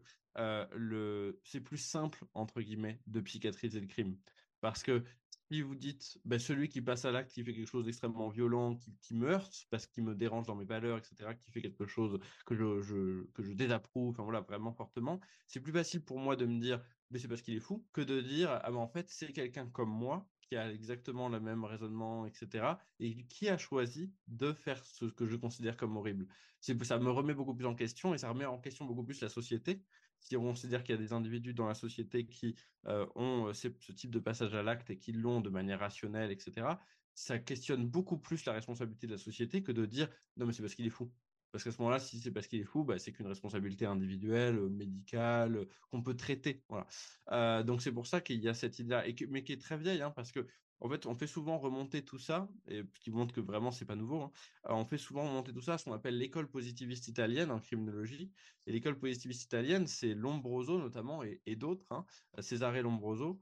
c'est plus simple, entre guillemets, de psychiatriser le crime. Parce que si vous dites, ben, celui qui passe à l'acte, qui fait quelque chose d'extrêmement violent, qui meurt, parce qu'il me dérange dans mes valeurs, etc., qui fait quelque chose que je désapprouve, enfin voilà, vraiment fortement, c'est plus facile pour moi de me dire, mais c'est parce qu'il est fou, que de dire, ah ben en fait, c'est quelqu'un comme moi, qui a exactement le même raisonnement, etc., et qui a choisi de faire ce que je considère comme horrible. Ça me remet beaucoup plus en question et ça remet en question beaucoup plus la société. si on considère qu'il y a des individus dans la société qui ont ce type de passage à l'acte et qui l'ont de manière rationnelle, etc., ça questionne beaucoup plus la responsabilité de la société que de dire non, mais c'est parce qu'il est fou. Parce qu'à ce moment-là, si c'est parce qu'il est fou, bah, c'est qu'une responsabilité individuelle, médicale, qu'on peut traiter. Voilà. Donc c'est pour ça qu'il y a cette idée-là, mais qui est très vieille, hein, parce que en fait, on fait souvent remonter tout ça, et ce qui montre que vraiment, c'est pas nouveau, hein. On fait souvent remonter tout ça à ce qu'on appelle l'école positiviste italienne en criminologie. Et l'école positiviste italienne, c'est Lombroso notamment, et d'autres, hein, Cesare Lombroso,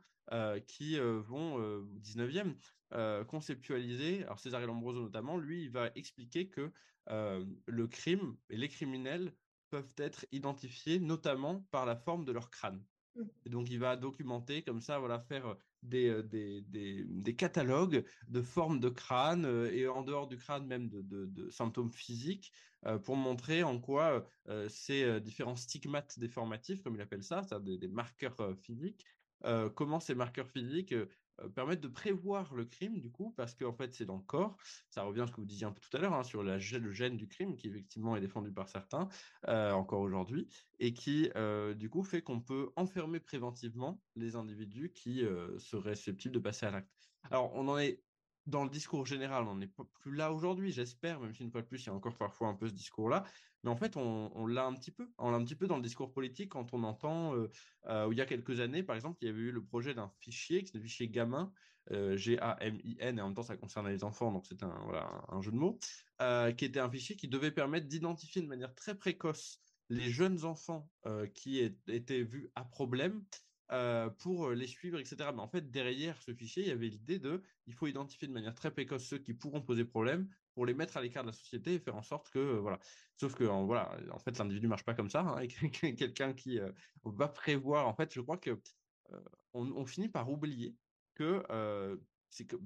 qui vont au 19e conceptualiser. Alors Cesare Lombroso notamment, lui, il va expliquer que le crime et les criminels peuvent être identifiés notamment par la forme de leur crâne. Et donc, il va documenter comme ça, voilà, faire des catalogues de formes de crâne et en dehors du crâne même de symptômes physiques pour montrer en quoi ces différents stigmates déformatifs, comme il appelle ça, c'est-à-dire des marqueurs physiques, comment ces marqueurs physiques permettent de prévoir le crime, du coup, parce qu'en fait, c'est dans le corps. Ça revient à ce que vous disiez un peu tout à l'heure, hein, sur le gène du crime, qui effectivement est défendu par certains, encore aujourd'hui, et qui, du coup, fait qu'on peut enfermer préventivement les individus qui seraient susceptibles de passer à l'acte. Alors, on en est dans le discours général, on n'est pas plus là aujourd'hui, j'espère, même si une fois de plus, il y a encore parfois un peu ce discours-là. Mais en fait, on l'a un petit peu. On l'a un petit peu dans le discours politique quand on entend, il y a quelques années, par exemple, il y avait eu le projet d'un fichier, qui est le fichier Gamin, Gamin, et en même temps, ça concernait les enfants, donc c'est voilà, un jeu de mots, qui était un fichier qui devait permettre d'identifier de manière très précoce les jeunes enfants qui étaient vus à problème pour les suivre, etc. Mais en fait, derrière ce fichier, il y avait l'idée il faut identifier de manière très précoce ceux qui pourront poser problème pour les mettre à l'écart de la société et faire en sorte que, voilà. Sauf que, voilà, en fait, l'individu ne marche pas comme ça, hein, et quelqu'un qui va prévoir, en fait, je crois que on finit par oublier que c'est que,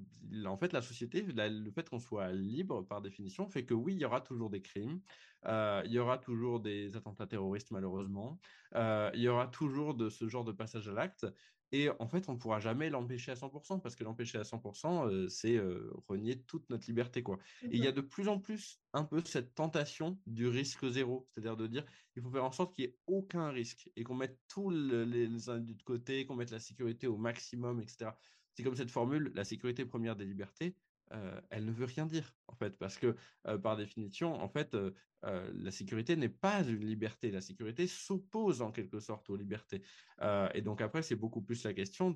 en fait, la société, le fait qu'on soit libre, par définition, fait que oui, il y aura toujours des crimes, il y aura toujours des attentats terroristes, malheureusement, il y aura toujours de ce genre de passage à l'acte, et en fait, on ne pourra jamais l'empêcher à 100%, parce que l'empêcher à 100%, c'est renier toute notre liberté, quoi. Et il y a de plus en plus un peu cette tentation du risque zéro, c'est-à-dire de dire il faut faire en sorte qu'il n'y ait aucun risque et qu'on mette tous les individus de côté, qu'on mette la sécurité au maximum, etc. C'est comme cette formule, la sécurité première des libertés, elle ne veut rien dire, en fait, parce que par définition, en fait, la sécurité n'est pas une liberté. La sécurité s'oppose en quelque sorte aux libertés. Et donc après, c'est beaucoup plus la question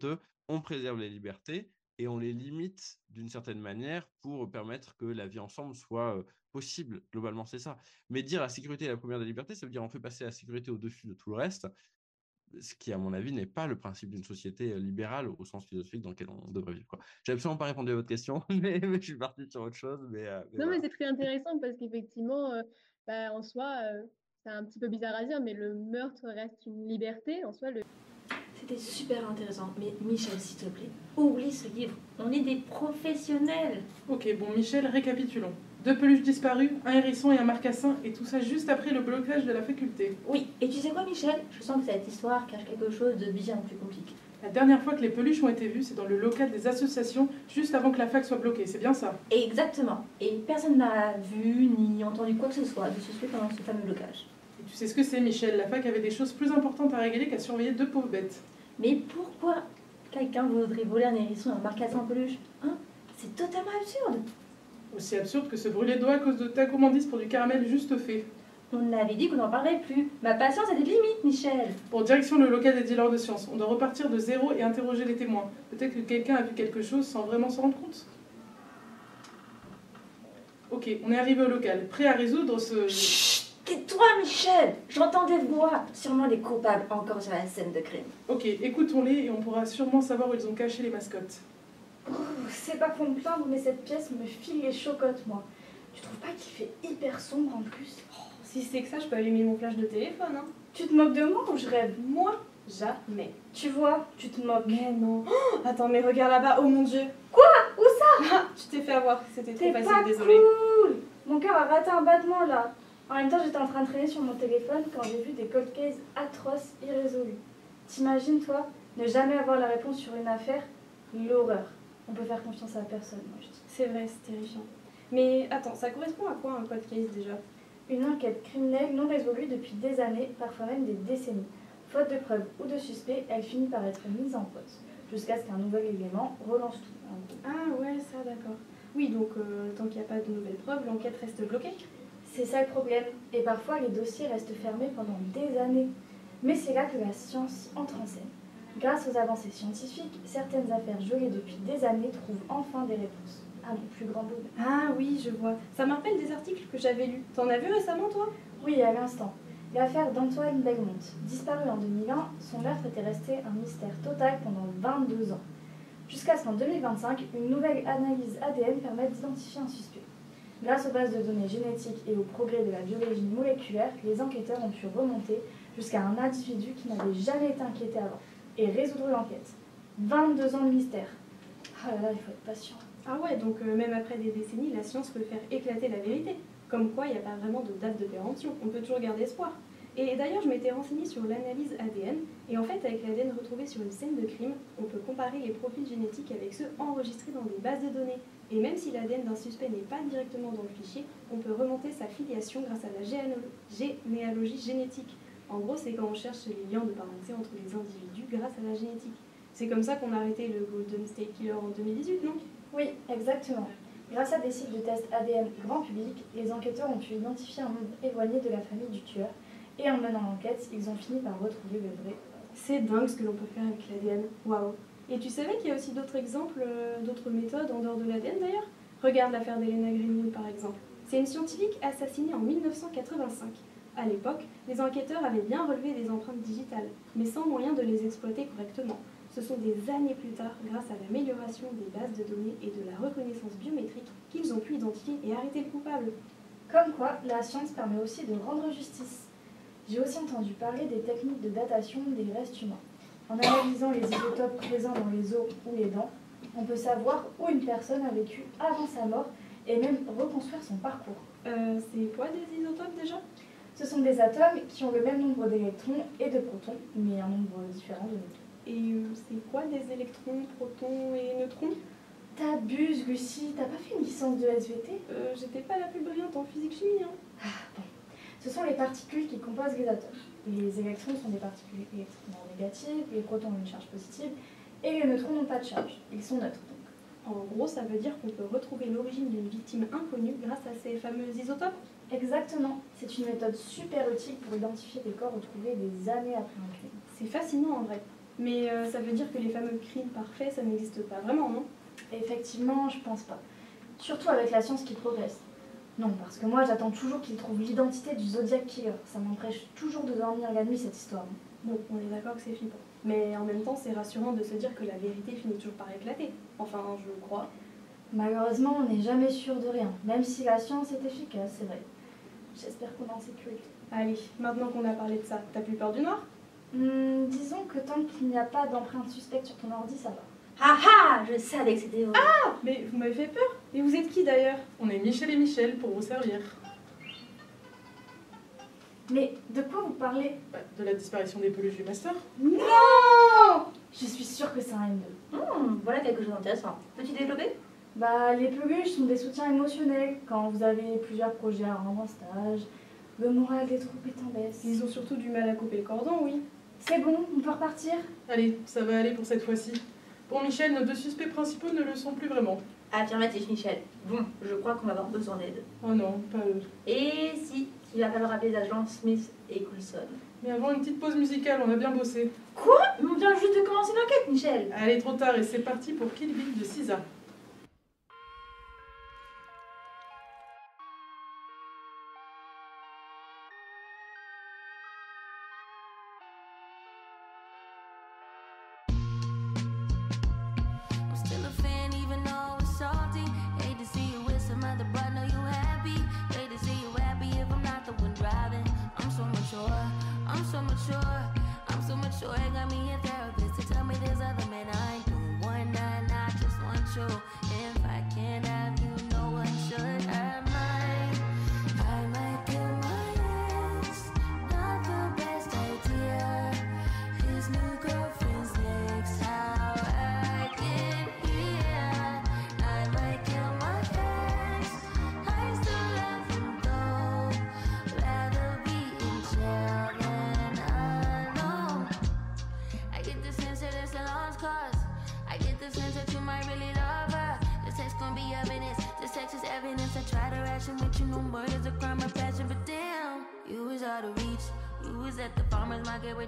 on préserve les libertés et on les limite d'une certaine manière pour permettre que la vie ensemble soit possible. Globalement, c'est ça. Mais dire la sécurité est la première des libertés, ça veut dire on fait passer la sécurité au-dessus de tout le reste, ce qui, à mon avis, n'est pas le principe d'une société libérale au sens philosophique dans lequel on devrait vivre, quoi. J'ai absolument pas répondu à votre question, mais je suis parti sur autre chose. Mais Non, mais voilà. c'est très intéressant parce qu'effectivement, bah, en soi, c'est un petit peu bizarre à dire, mais le meurtre reste une liberté. En soi, C'était super intéressant. Mais Michel, s'il te plaît, oublie ce livre. On est des professionnels. Ok, bon Michel, récapitulons. 2 peluches disparues, un hérisson et un marcassin, et tout ça juste après le blocage de la faculté. Oui, et tu sais quoi, Michel? Je sens que cette histoire cache quelque chose de bien plus compliqué. La dernière fois que les peluches ont été vues, c'est dans le local des associations, juste avant que la fac soit bloquée, c'est bien ça? Exactement. Et personne n'a vu ni entendu quoi que ce soit de ce suite pendant ce fameux blocage. Et tu sais ce que c'est, Michel, la fac avait des choses plus importantes à régler qu'à surveiller 2 pauvres bêtes. Mais pourquoi quelqu'un voudrait voler un hérisson et un marcassin en peluche? Hein? C'est totalement absurde. Aussi absurde que se brûler le doigt à cause de ta gourmandise pour du caramel juste fait. On avait dit qu'on n'en parlerait plus. Ma patience a des limites, Michel. Pour direction le local des dealers de sciences, on doit repartir de zéro et interroger les témoins. Peut-être que quelqu'un a vu quelque chose sans vraiment s'en rendre compte. Ok, on est arrivé au local, prêt à résoudre ce... Chut! Tais-toi, Michel! J'entends des voix. Sûrement des coupables encore sur la scène de crime. Ok, écoutons-les et on pourra sûrement savoir où ils ont caché les mascottes. C'est pas pour me plaindre, mais cette pièce me file les chocottes, moi. Tu trouves pas qu'il fait hyper sombre en plus? Si c'est que ça, je peux allumer mon flash de téléphone, hein. Tu te moques de moi ou je rêve? Moi, jamais. Tu vois, tu te moques. Mais non. Oh, attends, mais regarde là-bas, oh mon dieu. Quoi? Où ça? Ah, tu t'es fait avoir, c'était trop T'es facile, pas désolée. cool! Mon cœur a raté un battement là. En même temps, j'étais en train de traîner sur mon téléphone quand j'ai vu des cold cases atroces, irrésolus. T'imagines, toi, ne jamais avoir la réponse sur une affaire? L'horreur. On peut faire confiance à personne, moi je dis. C'est vrai, c'est terrifiant. Mais attends, ça correspond à quoi un code case déjà? Une enquête criminelle non résolue depuis des années, parfois même des décennies. Faute de preuves ou de suspects, elle finit par être mise en pause, jusqu'à ce qu'un nouvel élément relance tout. en gros. Ah ouais, ça d'accord. Oui, donc tant qu'il n'y a pas de nouvelles preuves, l'enquête reste bloquée. C'est ça le problème, et parfois les dossiers restent fermés pendant des années. Mais c'est là que la science entre en scène. Grâce aux avancées scientifiques, certaines affaires gelées depuis des années trouvent enfin des réponses. À mon plus grand bonheur. Ah oui, je vois. Ça me rappelle des articles que j'avais lus. T'en as vu récemment, toi? Oui, à l'instant. L'affaire d'Antoine Belmont. Disparu en 2001, son meurtre était resté un mystère total pendant 22 ans. Jusqu'à ce qu'en 2025, une nouvelle analyse ADN permette d'identifier un suspect. Grâce aux bases de données génétiques et au progrès de la biologie moléculaire, les enquêteurs ont pu remonter jusqu'à un individu qui n'avait jamais été inquiété avant et résoudre l'enquête. 22 ans de mystère. Ah là là, il faut être patient. Ah ouais, donc même après des décennies, la science peut faire éclater la vérité. Comme quoi, il n'y a pas vraiment de date de péremption. On peut toujours garder espoir. Et d'ailleurs, je m'étais renseignée sur l'analyse ADN, et en fait, avec l'ADN retrouvé sur une scène de crime, on peut comparer les profils génétiques avec ceux enregistrés dans des bases de données. Et même si l'ADN d'un suspect n'est pas directement dans le fichier, on peut remonter sa filiation grâce à la généalogie génétique. En gros, c'est quand on cherche les liens de parenté entre les individus grâce à la génétique. C'est comme ça qu'on a arrêté le Golden State Killer en 2018, non? Oui, exactement. Grâce à des sites de tests ADN grand public, les enquêteurs ont pu identifier un nombre éloigné de la famille du tueur, et en menant l'enquête, ils ont fini par retrouver le vrai. C'est dingue ce que l'on peut faire avec l'ADN. Waouh! Et tu savais qu'il y a aussi d'autres exemples, d'autres méthodes en dehors de l'ADN d'ailleurs? Regarde l'affaire d'Elena Greenwood par exemple. C'est une scientifique assassinée en 1985. À l'époque, les enquêteurs avaient bien relevé des empreintes digitales, mais sans moyen de les exploiter correctement. Ce sont des années plus tard, grâce à l'amélioration des bases de données et de la reconnaissance biométrique, qu'ils ont pu identifier et arrêter le coupable. Comme quoi, la science permet aussi de rendre justice. J'ai aussi entendu parler des techniques de datation des restes humains. En analysant les isotopes présents dans les os ou les dents, on peut savoir où une personne a vécu avant sa mort et même reconstruire son parcours. C'est quoi des isotopes déjà? Ce sont des atomes qui ont le même nombre d'électrons et de protons, mais un nombre différent de neutrons. Et c'est quoi des électrons, protons et neutrons? T'abuses, Lucie, t'as pas fait une licence de SVT? J'étais pas la plus brillante en physique-chimie, hein. Ce sont les particules qui composent les atomes. Les électrons sont des particules électriquement négatives, les protons ont une charge positive, et les neutrons n'ont pas de charge. Ils sont neutres, donc. En gros, ça veut dire qu'on peut retrouver l'origine d'une victime inconnue grâce à ces fameux isotopes? Exactement. C'est une méthode super utile pour identifier des corps retrouvés des années après un crime. C'est fascinant en vrai. Mais ça veut dire que les fameux crimes parfaits, ça n'existe pas vraiment, non? Effectivement, je pense pas. Surtout avec la science qui progresse. Non, parce que moi j'attends toujours qu'ils trouvent l'identité du Zodiac Killer. Ça m'empêche toujours de dormir la nuit cette histoire. Bon, on est d'accord que c'est flippant. Mais en même temps, c'est rassurant de se dire que la vérité finit toujours par éclater. Enfin, je crois. Malheureusement, on n'est jamais sûr de rien, même si la science est efficace, c'est vrai. J'espère qu'on est en sécurité. Allez, maintenant qu'on a parlé de ça, t'as plus peur du noir? Disons que tant qu'il n'y a pas d'empreinte suspecte sur ton ordi, ça va. Ah ah, je savais que c'était vrai. Ah, mais vous m'avez fait peur. Et vous êtes qui d'ailleurs? On est Michel et Michel pour vous servir. Mais de quoi vous parlez? De la disparition des peluches du master. Non! Je suis sûre que c'est un M2. Voilà quelque chose d'intéressant. Peux-tu développer? Bah, les peluches sont des soutiens émotionnels quand vous avez plusieurs projets à rendre en stage. Le moral des troupes est en baisse. Ils ont surtout du mal à couper le cordon, oui. C'est bon, on peut repartir? Allez, ça va aller pour cette fois-ci. Pour Michel, nos deux suspects principaux ne le sont plus vraiment. Affirmatif, Michel. Bon, je crois qu'on va avoir besoin d'aide. Oh non, pas eux. Et si, il va falloir appeler les agents Smith et Coulson. Mais avant une petite pause musicale, on a bien bossé. Quoi? On vient juste de commencer l'enquête, Michel. Allez, trop tard et c'est parti pour Kill Bill de SZA. I'm still a fan even though it's salty. Hate to see you with some other, but know you happy. Hate to see you happy if I'm not the one driving. I'm so mature, I'm so mature, I'm so mature. It got me a therapist to tell me there's other men I ain't doing one night, I just want you.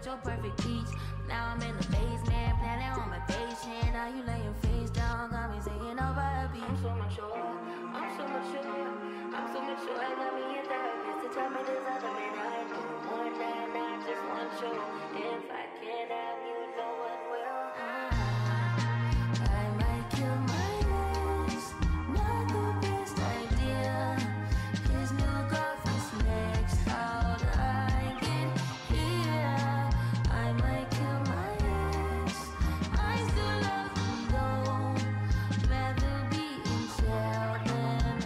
with your perfect peach. Now I'm in the basement, planning on my patient. Now you laying face down, got me saying over a beat. I'm so mature, I'm so mature, I'm so mature. I got me a therapist to tell me there's other men I know. More than I just want you. If I can't have you, no one will. I might kill my ex, not the best idea. His new girlfriend's next, how'd I get here? I might kill my ex, I still love him though. Rather be in jail than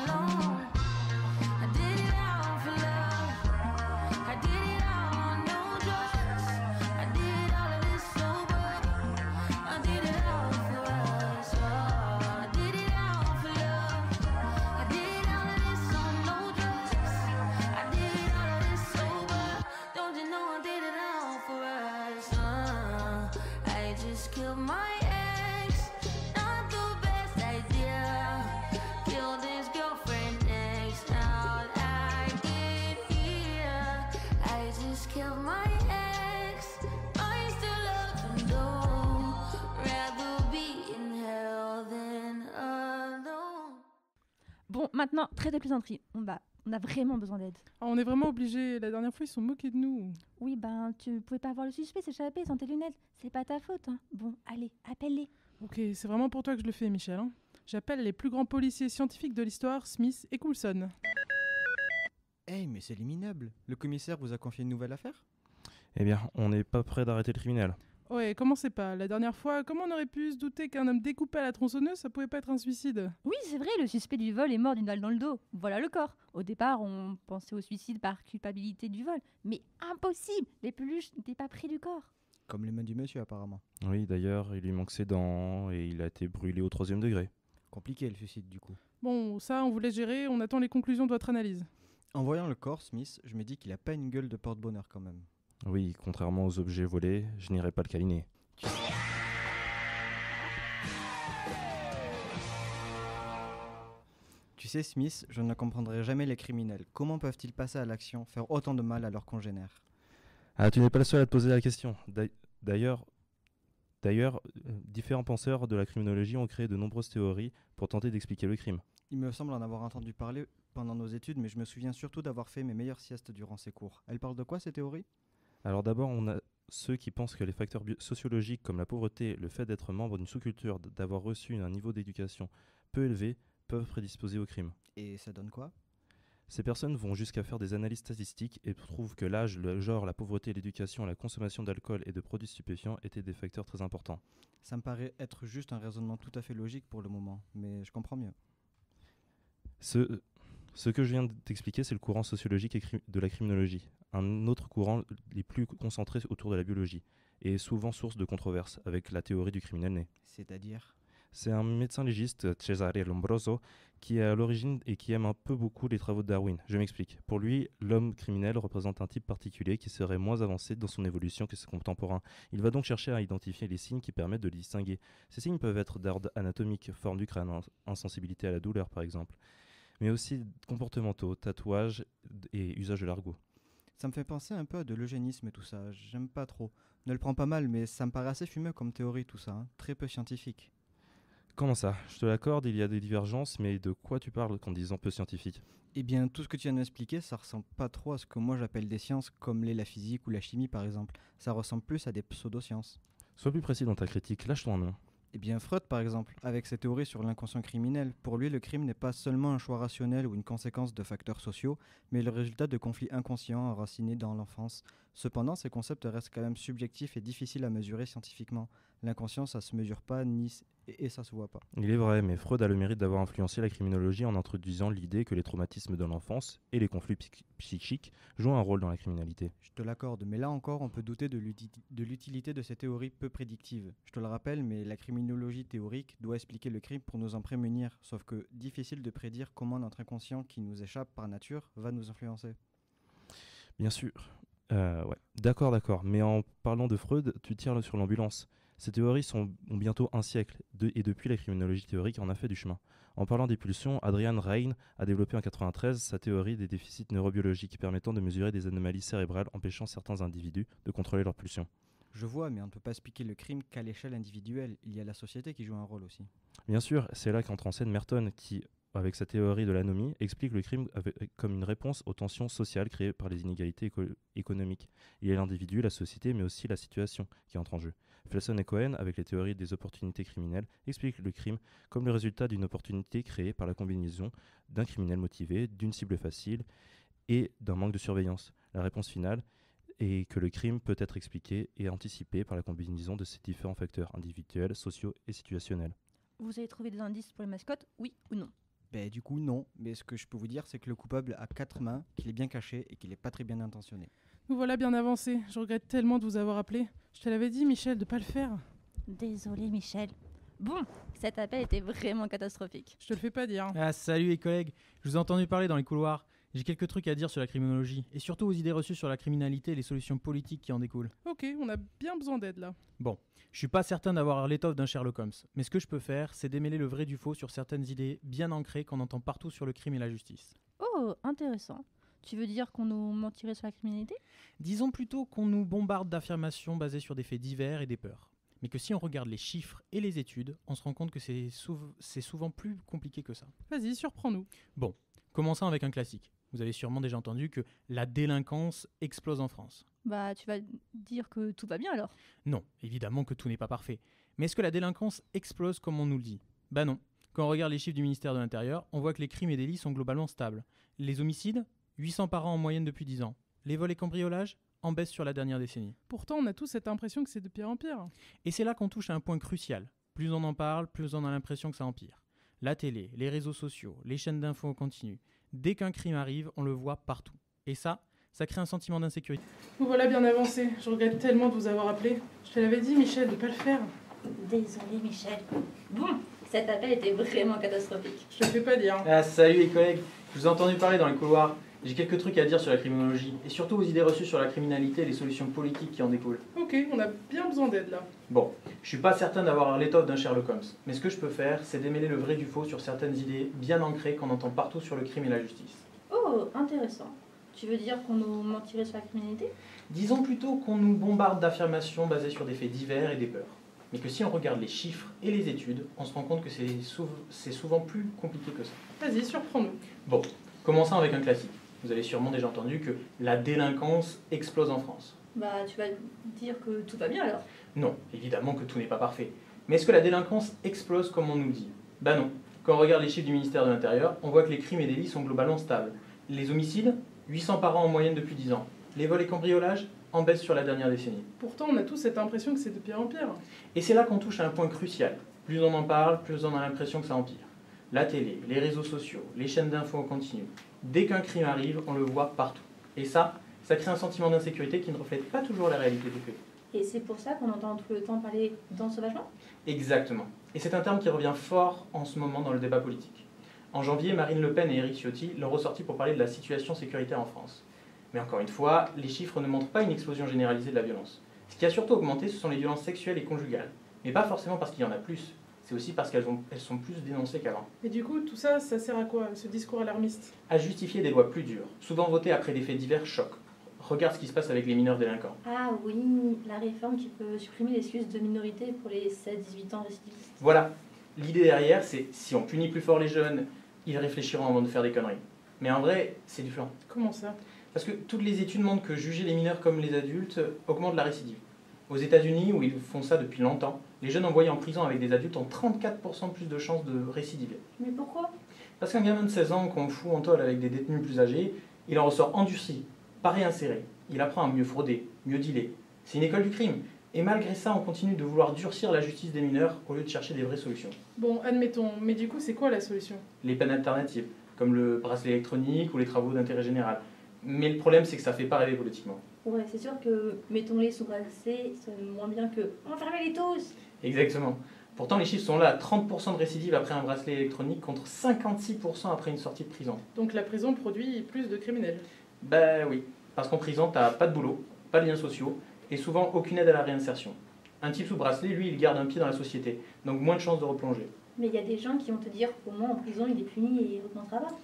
alone. I did it all for love, I did it all on no drugs. I did all of this sober, I did it all for us. Oh, I did it all for love, I did all of this on no drugs. I did all of this sober, don't you know I did it all for us. I just killed my ex, not the best idea. Killed his girlfriend next, how'd I get here? I just killed my ex, I still love him though. Rather be in hell than alone. Bon, maintenant, très de plaisanterie. On a vraiment besoin d'aide. Ah, on est vraiment obligé. La dernière fois, ils sont moqués de nous. Oui, ben, tu pouvais pas voir le suspect s'échapper sans tes lunettes. C'est pas ta faute, hein. Bon, allez, appelle-les. Ok, c'est vraiment pour toi que je le fais, Michel. Hein. J'appelle les plus grands policiers scientifiques de l'histoire, Smith et Coulson. Hey, mais c'est liminable. Le commissaire vous a confié une nouvelle affaire? Eh bien, on n'est pas prêt d'arrêter le criminel. Ouais, commencez pas. La dernière fois, comment on aurait pu se douter qu'un homme découpé à la tronçonneuse, ça pouvait pas être un suicide? Oui, c'est vrai, le suspect du vol est mort d'une balle dans le dos. Voilà le corps. Au départ, on pensait au suicide par culpabilité du vol. Mais impossible! Les peluches n'étaient pas près du corps. Comme les mains du monsieur, apparemment. Oui, d'ailleurs, il lui manque ses dents et il a été brûlé au 3e degré. Compliqué le suicide, du coup. Bon, ça, on vous laisse gérer. On attend les conclusions de votre analyse. En voyant le corps, Smith, je me dis qu'il a pas une gueule de porte-bonheur quand même. Oui, contrairement aux objets volés, je n'irai pas le câliner. Tu sais, Smith, je ne comprendrai jamais les criminels. Comment peuvent-ils passer à l'action, faire autant de mal à leurs congénères? Ah, tu n'es pas le seul à te poser la question. D'ailleurs, différents penseurs de la criminologie ont créé de nombreuses théories pour tenter d'expliquer le crime. Il me semble en avoir entendu parler pendant nos études, mais je me souviens surtout d'avoir fait mes meilleures siestes durant ces cours. Elles parlent de quoi, ces théories? Alors d'abord, on a ceux qui pensent que les facteurs sociologiques comme la pauvreté, le fait d'être membre d'une sous-culture, d'avoir reçu un niveau d'éducation peu élevé, peuvent prédisposer au crime. Et ça donne quoi? Ces personnes vont jusqu'à faire des analyses statistiques et trouvent que l'âge, le genre, la pauvreté, l'éducation, la consommation d'alcool et de produits stupéfiants étaient des facteurs très importants. Ça me paraît être juste un raisonnement tout à fait logique pour le moment, mais je comprends mieux. Ce que je viens de t'expliquer, c'est le courant sociologique de la criminologie. Un autre courant est plus concentré autour de la biologie et est souvent source de controverses avec la théorie du criminel né. C'est-à-dire? C'est un médecin légiste, Cesare Lombroso, qui est à l'origine et qui aime un peu beaucoup les travaux de Darwin. Je m'explique. Pour lui, l'homme criminel représente un type particulier qui serait moins avancé dans son évolution que ses contemporains. Il va donc chercher à identifier les signes qui permettent de les distinguer. Ces signes peuvent être d'ordre anatomique, forme du crâne, insensibilité à la douleur par exemple, mais aussi comportementaux, tatouages et usage de l'argot. Ça me fait penser un peu à de l'eugénisme et tout ça. J'aime pas trop. Ne le prends pas mal, mais ça me paraît assez fumeux comme théorie tout ça, hein. Très peu scientifique. Comment ça? Je te l'accorde, il y a des divergences, mais de quoi tu parles en disant peu scientifique? Eh bien, tout ce que tu viens de m'expliquer, ça ressemble pas trop à ce que moi j'appelle des sciences comme la physique ou la chimie par exemple. Ça ressemble plus à des pseudosciences. Sois plus précis dans ta critique, lâche-toi un nom. Eh bien, Freud, par exemple, avec ses théories sur l'inconscient criminel, pour lui, le crime n'est pas seulement un choix rationnel ou une conséquence de facteurs sociaux, mais le résultat de conflits inconscients enracinés dans l'enfance. Cependant, ces concepts restent quand même subjectifs et difficiles à mesurer scientifiquement. L'inconscient, ça se mesure pas, et ça se voit pas. Il est vrai, mais Freud a le mérite d'avoir influencé la criminologie en introduisant l'idée que les traumatismes de l'enfance et les conflits psychiques jouent un rôle dans la criminalité. Je te l'accorde, mais là encore, on peut douter de l'utilité de ces théories peu prédictives. Je te le rappelle, mais la criminologie théorique doit expliquer le crime pour nous en prémunir, sauf que difficile de prédire comment notre inconscient qui nous échappe par nature va nous influencer. Bien sûr. Ouais. D'accord, mais en parlant de Freud, tu tires sur l'ambulance. Ces théories ont bientôt un siècle, et depuis la criminologie théorique en a fait du chemin. En parlant des pulsions, Adrian Raine a développé en 1993 sa théorie des déficits neurobiologiques permettant de mesurer des anomalies cérébrales empêchant certains individus de contrôler leurs pulsions. Je vois, mais on ne peut pas expliquer le crime qu'à l'échelle individuelle. Il y a la société qui joue un rôle aussi. Bien sûr, c'est là qu'entre en scène Merton qui, avec sa théorie de l'anomie, explique le crime comme une réponse aux tensions sociales créées par les inégalités économiques. Il y a l'individu, la société, mais aussi la situation qui entre en jeu. Felson et Cohen, avec les théories des opportunités criminelles, expliquent le crime comme le résultat d'une opportunité créée par la combinaison d'un criminel motivé, d'une cible facile et d'un manque de surveillance. La réponse finale est que le crime peut être expliqué et anticipé par la combinaison de ces différents facteurs individuels, sociaux et situationnels. Vous avez trouvé des indices pour les mascottes, oui ou non? Ben, du coup, non. Mais ce que je peux vous dire, c'est que le coupable a 4 mains, qu'il est bien caché et qu'il n'est pas très bien intentionné. Nous voilà bien avancés. Je regrette tellement de vous avoir appelé. Je te l'avais dit, Michel, de pas le faire. Désolé, Michel. Bon, cet appel était vraiment catastrophique. Je te le fais pas dire. Ah, salut les collègues, je vous ai entendu parler dans les couloirs. J'ai quelques trucs à dire sur la criminologie, et surtout aux idées reçues sur la criminalité et les solutions politiques qui en découlent. Ok, on a bien besoin d'aide là. Bon, je suis pas certain d'avoir l'étoffe d'un Sherlock Holmes, mais ce que je peux faire, c'est démêler le vrai du faux sur certaines idées bien ancrées qu'on entend partout sur le crime et la justice. Oh, intéressant. Tu veux dire qu'on nous mentirait sur la criminalité? Disons plutôt qu'on nous bombarde d'affirmations basées sur des faits divers et des peurs. Mais que si on regarde les chiffres et les études, on se rend compte que c'est souvent plus compliqué que ça. Vas-y, surprends-nous. Bon, commençons avec un classique. Vous avez sûrement déjà entendu que la délinquance explose en France. Bah, tu vas dire que tout va bien alors? Non, évidemment que tout n'est pas parfait. Mais est-ce que la délinquance explose comme on nous le dit? Bah non. Quand on regarde les chiffres du ministère de l'Intérieur, on voit que les crimes et délits sont globalement stables. Les homicides, 800 par an en moyenne depuis 10 ans. Les vols et cambriolages, en baisse sur la dernière décennie. Pourtant, on a tous cette impression que c'est de pire en pire. Et c'est là qu'on touche à un point crucial. Plus on en parle, plus on a l'impression que ça empire. La télé, les réseaux sociaux, les chaînes d'infos en continu. Dès qu'un crime arrive, on le voit partout. Et ça crée un sentiment d'insécurité. Nous voilà bien avancés. Je regrette tellement de vous avoir appelé. Je te l'avais dit, Michel, de pas le faire. Désolé, Michel. Bon, cet appel était vraiment catastrophique. Je te le fais pas dire. Ah, salut les collègues, je vous ai entendu parler dans les couloirs. J'ai quelques trucs à dire sur la criminologie, et surtout aux idées reçues sur la criminalité et les solutions politiques qui en découlent. Ok, on a bien besoin d'aide là. Bon, je suis pas certain d'avoir l'étoffe d'un Sherlock Holmes, mais ce que je peux faire, c'est démêler le vrai du faux sur certaines idées bien ancrées qu'on entend partout sur le crime et la justice. Oh, intéressant. Tu veux dire qu'on nous mentirait sur la criminalité? Disons plutôt qu'on nous bombarde d'affirmations basées sur des faits divers et des peurs. Mais que si on regarde les chiffres et les études, on se rend compte que c'est souvent plus compliqué que ça. Vas-y, surprends-nous. Bon, commençons avec un classique. Vous avez sûrement déjà entendu que la délinquance explose en France. Bah, tu vas dire que tout va bien alors? Non, évidemment que tout n'est pas parfait. Mais est-ce que la délinquance explose comme on nous le dit? Bah non. Quand on regarde les chiffres du ministère de l'Intérieur, on voit que les crimes et délits sont globalement stables. Les homicides, 800 par an en moyenne depuis 10 ans. Les vols et cambriolages, en baisse sur la dernière décennie. Pourtant, on a tous cette impression que c'est de pire en pire. Et c'est là qu'on touche à un point crucial. Plus on en parle, plus on a l'impression que ça empire. La télé, les réseaux sociaux, les chaînes d'infos en continu. Dès qu'un crime arrive, on le voit partout. Et ça crée un sentiment d'insécurité qui ne reflète pas toujours la réalité des faits. Et c'est pour ça qu'on entend tout le temps parler d'ensauvagement? Exactement. Et c'est un terme qui revient fort en ce moment dans le débat politique. En janvier, Marine Le Pen et Éric Ciotti l'ont ressorti pour parler de la situation sécuritaire en France. Mais encore une fois, les chiffres ne montrent pas une explosion généralisée de la violence. Ce qui a surtout augmenté, ce sont les violences sexuelles et conjugales. Mais pas forcément parce qu'il y en a plus, c'est aussi parce qu'elles sont plus dénoncées qu'avant. Et du coup, tout ça, ça sert à quoi, ce discours alarmiste? À justifier des lois plus dures, souvent votées après des faits divers chocs. Regarde ce qui se passe avec les mineurs délinquants. Ah oui, la réforme qui peut supprimer l'excuse de minorité pour les 16-18 ans récidivistes. Voilà. L'idée derrière, c'est si on punit plus fort les jeunes, ils réfléchiront avant de faire des conneries. Mais en vrai, c'est du flan. Comment ça? Parce que toutes les études montrent que juger les mineurs comme les adultes augmente la récidive. Aux États-Unis, où ils font ça depuis longtemps, les jeunes envoyés en prison avec des adultes ont 34% plus de chances de récidiver. Mais pourquoi? Parce qu'un gamin de 16 ans qu'on fout en tôle avec des détenus plus âgés, il en ressort endurci, pas réinséré. Il apprend à mieux frauder, mieux dealer. C'est une école du crime. Et malgré ça, on continue de vouloir durcir la justice des mineurs au lieu de chercher des vraies solutions. Bon, admettons, mais du coup, c'est quoi la solution? Les peines alternatives, comme le bracelet électronique ou les travaux d'intérêt général. Mais le problème, c'est que ça fait pas rêver politiquement. Ouais, c'est sûr que mettons-les sous bracelet, c'est moins bien que enfermez-les tous. Exactement. Pourtant, les chiffres sont là, 30% de récidive après un bracelet électronique contre 56% après une sortie de prison. Donc la prison produit plus de criminels. Ben oui, parce qu'en prison, t'as pas de boulot, pas de liens sociaux, et souvent aucune aide à la réinsertion. Un type sous bracelet, lui, il garde un pied dans la société, donc moins de chances de replonger. Mais il y a des gens qui vont te dire qu'au moins en prison, il est puni et il recommencera pas.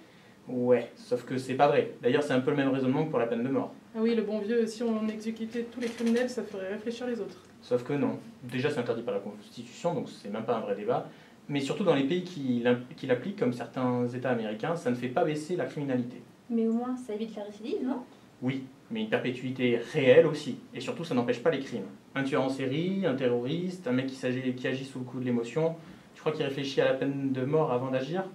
Ouais, sauf que c'est pas vrai. D'ailleurs, c'est un peu le même raisonnement que pour la peine de mort. Ah oui, le bon vieux, si on exécutait tous les criminels, ça ferait réfléchir les autres. Sauf que non. Déjà, c'est interdit par la Constitution, donc c'est même pas un vrai débat. Mais surtout dans les pays qui l'appliquent, comme certains États américains, ça ne fait pas baisser la criminalité. Mais au moins, ça évite la récidive, non? Oui, mais une perpétuité réelle aussi. Et surtout, ça n'empêche pas les crimes. Un tueur en série, un terroriste, un mec qui agit sous le coup de l'émotion, tu crois qu'il réfléchit à la peine de mort avant d'agir?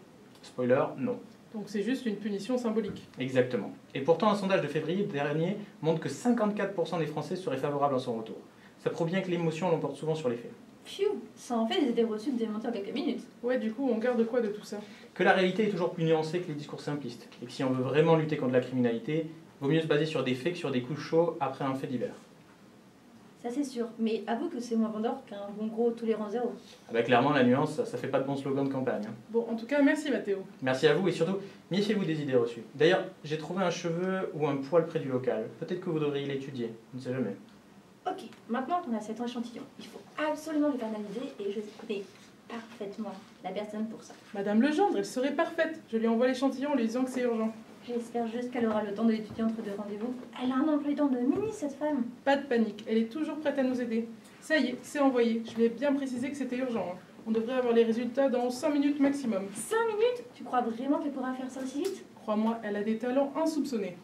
Spoiler, non. Donc c'est juste une punition symbolique. Exactement. Et pourtant, un sondage de février dernier montre que 54% des Français seraient favorables à son retour. Ça prouve bien que l'émotion l'emporte souvent sur les faits. Phew, ça en fait des idées reçues de démonter en quelques minutes. Ouais, du coup, on garde quoi de tout ça? Que la réalité est toujours plus nuancée que les discours simplistes. Et que si on veut vraiment lutter contre la criminalité, vaut mieux se baser sur des faits que sur des coups chauds après un fait divers. Ça c'est sûr, mais avoue que c'est moins vendeur qu'un bon gros tolérant zéro. Ah bah clairement, la nuance, ça fait pas de bon slogan de campagne. Hein. Bon, en tout cas, merci Mathéo. Merci à vous et surtout, méfiez-vous des idées reçues. D'ailleurs, j'ai trouvé un cheveu ou un poil près du local. Peut-être que vous devriez l'étudier, on ne sait jamais. Ok, maintenant qu'on a cet échantillon, il faut absolument le canaliser et je connais parfaitement la personne pour ça. Madame Legendre, elle serait parfaite. Je lui envoie l'échantillon en lui disant que c'est urgent. J'espère juste qu'elle aura le temps de l'étudier entre deux rendez-vous. Elle a un emploi du temps de mini, cette femme. Pas de panique, elle est toujours prête à nous aider. Ça y est, c'est envoyé. Je lui ai bien précisé que c'était urgent. Hein. On devrait avoir les résultats dans 5 minutes maximum. 5 minutes? Tu crois vraiment qu'elle pourra faire ça aussi vite? Crois-moi, elle a des talents insoupçonnés.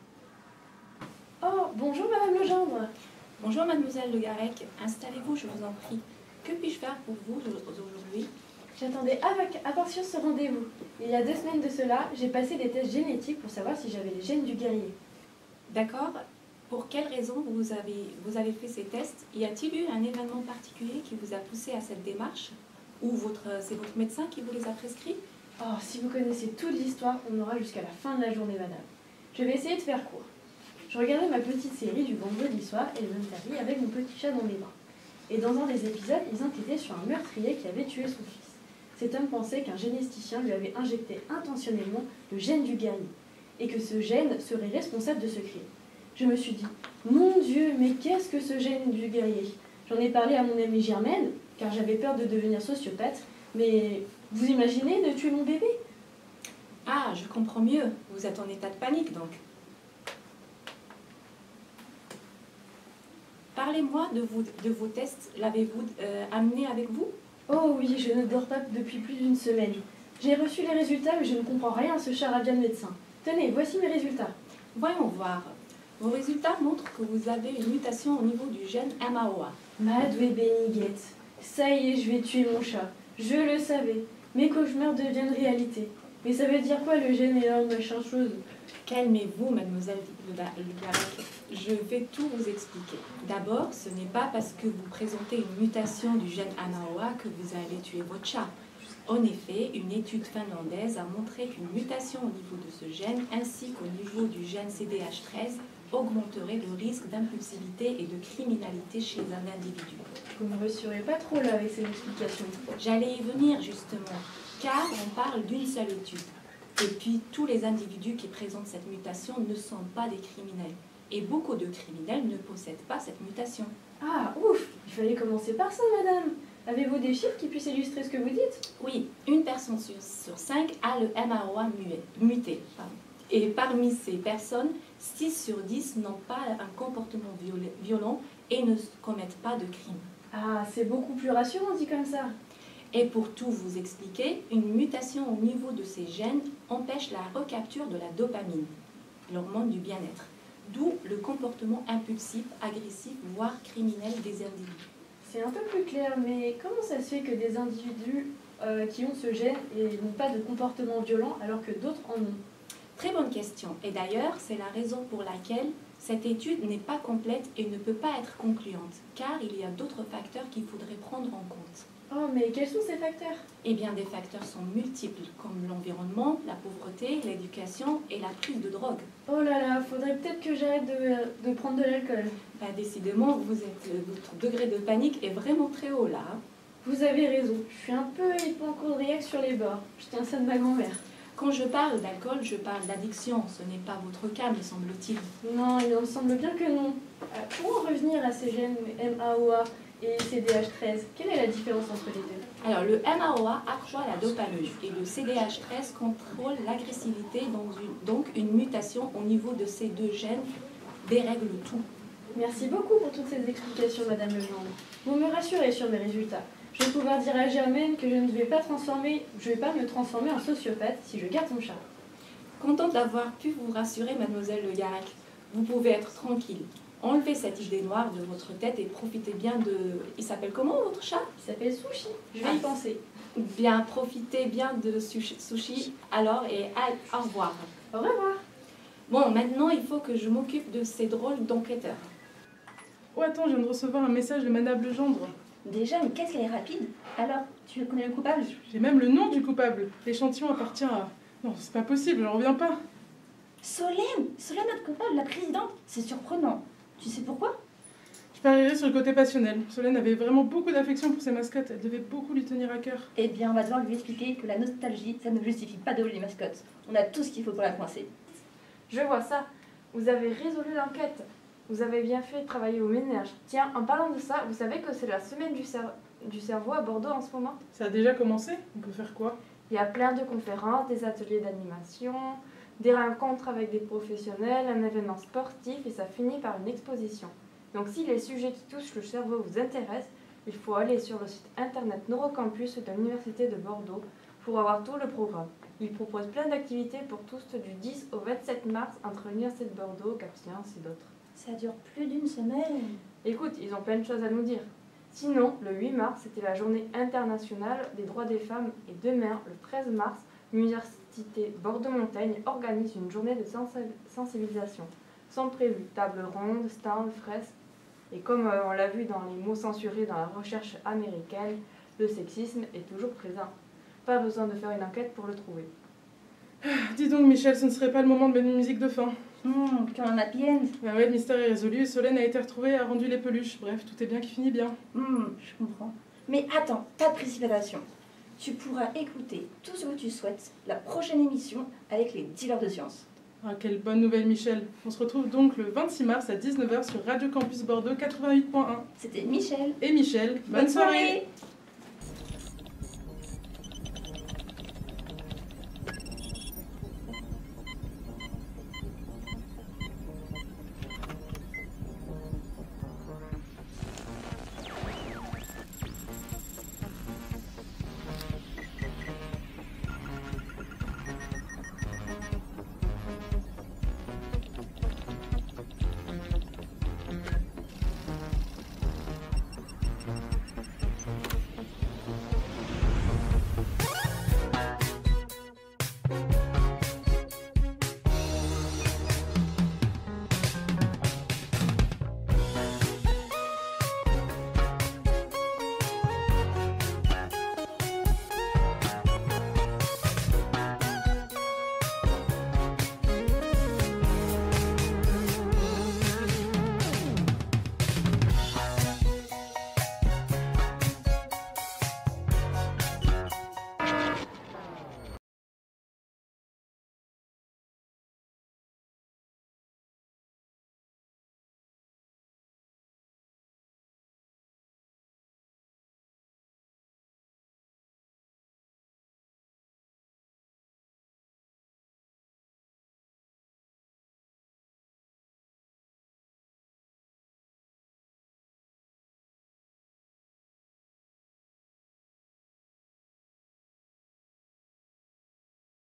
Oh, bonjour Madame Legendre. Bonjour mademoiselle Le Garec, installez-vous, je vous en prie. Que puis-je faire pour vous aujourd'hui? J'attendais avec impatience ce rendez-vous. Il y a 2 semaines de cela, j'ai passé des tests génétiques pour savoir si j'avais les gènes du guerrier. D'accord. Pour quelle raison vous avez fait ces tests? Y a-t-il eu un événement particulier qui vous a poussé à cette démarche? Ou c'est votre médecin qui vous les a prescrits? Oh, si vous connaissez toute l'histoire, on aura jusqu'à la fin de la journée, madame. Je vais essayer de faire court. Je regardais ma petite série du vendredi soir et le Montari avec mon petit chat dans mes bras. Et dans un des épisodes, ils enquêtaient sur un meurtrier qui avait tué son fils. Cet homme pensait qu'un généticien lui avait injecté intentionnellement le gène du guerrier et que ce gène serait responsable de ce crime. Je me suis dit, mon Dieu, mais qu'est-ce que ce gène du guerrier? J'en ai parlé à mon amie Germaine, car j'avais peur de devenir sociopathe, mais vous imaginez de tuer mon bébé? Ah, je comprends mieux. Vous êtes en état de panique donc. Parlez-moi de vos tests. L'avez-vous amené avec vous? Oh oui, je ne dors pas depuis plus d'1 semaine. J'ai reçu les résultats, mais je ne comprends rien à ce charabia de médecin. Tenez, voici mes résultats. Voyons voir. Vos résultats montrent que vous avez une mutation au niveau du gène MAOA. Madoué Béniguette, ça y est, je vais tuer mon chat. Je le savais. Mes cauchemars deviennent réalité. Mais ça veut dire quoi le gène énorme machin chose? Calmez-vous, mademoiselle Le Garec. Je vais tout vous expliquer. D'abord, ce n'est pas parce que vous présentez une mutation du gène MAOA que vous allez tuer votre chat. En effet, une étude finlandaise a montré qu'une mutation au niveau de ce gène ainsi qu'au niveau du gène CDH13 augmenterait le risque d'impulsivité et de criminalité chez un individu. Vous ne me rassurez pas trop là avec ces explications. J'allais y venir justement, car on parle d'une seule étude. Et puis, tous les individus qui présentent cette mutation ne sont pas des criminels. Et beaucoup de criminels ne possèdent pas cette mutation. Ah, ouf! Il fallait commencer par ça, madame. Avez-vous des chiffres qui puissent illustrer ce que vous dites? Oui, une personne sur 5 a le MAOA muté. Et parmi ces personnes, 6 sur 10 n'ont pas un comportement violent et ne commettent pas de crime. Ah, c'est beaucoup plus rassurant dit comme ça. Et pour tout vous expliquer, une mutation au niveau de ces gènes empêche la recapture de la dopamine, l'hormone du bien-être, d'où le comportement impulsif, agressif, voire criminel des individus. C'est un peu plus clair, mais comment ça se fait que des individus qui ont ce gène n'ont pas de comportement violent alors que d'autres en ont? Très bonne question. Et d'ailleurs, c'est la raison pour laquelle cette étude n'est pas complète et ne peut pas être concluante, car il y a d'autres facteurs qu'il faudrait prendre en compte. Oh, mais quels sont ces facteurs? Eh bien, des facteurs sont multiples, comme l'environnement, la pauvreté, l'éducation et la prise de drogue. Oh là là, faudrait peut-être que j'arrête de prendre de l'alcool. Bah, décidément, votre degré de panique est vraiment très haut là. Hein. Vous avez raison, je suis un peu hypochondriaque sur les bords. Je tiens ça de ma grand-mère. Quand je parle d'alcool, je parle d'addiction. Ce n'est pas votre cas, me semble-t-il. Non, il me semble bien que non. Pour en revenir à ces gènes MAOA, Et CDH13, quelle est la différence entre les deux? Alors, le MAOA accroît la dopamine et le CDH13 contrôle l'agressivité, donc une mutation au niveau de ces deux gènes dérègle tout. Merci beaucoup pour toutes ces explications, Madame Legendre. Vous me rassurez sur mes résultats. Je vais pouvoir dire à Germaine que je ne vais pas me transformer en sociopathe si je garde son chat. Contente d'avoir pu vous rassurer, mademoiselle Le Garec. Vous pouvez être tranquille. Enlevez cette idée noire de votre tête et profitez bien de... Il s'appelle comment votre chat? Il s'appelle Sushi. Je vais y penser. Bien, profitez bien de Sushi alors et au revoir. Au revoir. Bon, maintenant il faut que je m'occupe de ces drôles d'enquêteurs. Oh attends, je viens de recevoir un message de Madame Legendre. Déjà, mais qu'est-ce qu'elle est rapide. Alors, tu connais le coupable? J'ai même le nom du coupable. L'échantillon appartient à... Non, c'est pas possible, j'en reviens pas. Solène, notre coupable, la présidente. C'est surprenant. Tu sais pourquoi? Je parierais sur le côté passionnel. Solène avait vraiment beaucoup d'affection pour ses mascottes. Elle devait beaucoup lui tenir à cœur. Eh bien, on va devoir lui expliquer que la nostalgie, ça ne justifie pas de voler les mascottes. On a tout ce qu'il faut pour la coincer. Je vois ça. Vous avez résolu l'enquête. Vous avez bien fait de travailler au ménage. Tiens, en parlant de ça, vous savez que c'est la semaine du cerveau à Bordeaux en ce moment? Ça a déjà commencé? On peut faire quoi? Il y a plein de conférences, des ateliers d'animation, des rencontres avec des professionnels, un événement sportif et ça finit par une exposition. Donc si les sujets qui touchent le cerveau vous intéressent, il faut aller sur le site internet Neurocampus de l'Université de Bordeaux pour avoir tout le programme. Ils proposent plein d'activités pour tous du 10 au 27 mars entre l'Université de Bordeaux, Cap Science et d'autres. Ça dure plus d'une semaine. Écoute, ils ont plein de choses à nous dire. Sinon, le 8 mars, c'était la journée internationale des droits des femmes et demain, le 13 mars, l'Université Bordeaux-Montaigne organise une journée de sensibilisation. Sont prévues tables rondes, stands, fresques. Et comme on l'a vu dans les mots censurés dans la recherche américaine, le sexisme est toujours présent. Pas besoin de faire une enquête pour le trouver. Dis donc, Michel, ce ne serait pas le moment de mettre une musique de fin. Quand on a bien. Bah ouais, le mystère est résolu. Solène a été retrouvée et a rendu les peluches. Bref, tout est bien qui finit bien. Je comprends. Mais attends, pas de précipitation. Tu pourras écouter tout ce que tu souhaites la prochaine émission avec les dealers de sciences. Ah, quelle bonne nouvelle, Michel. On se retrouve donc le 26 mars à 19h sur Radio Campus Bordeaux 88.1. C'était Michel. Et Michel. Bonne soirée.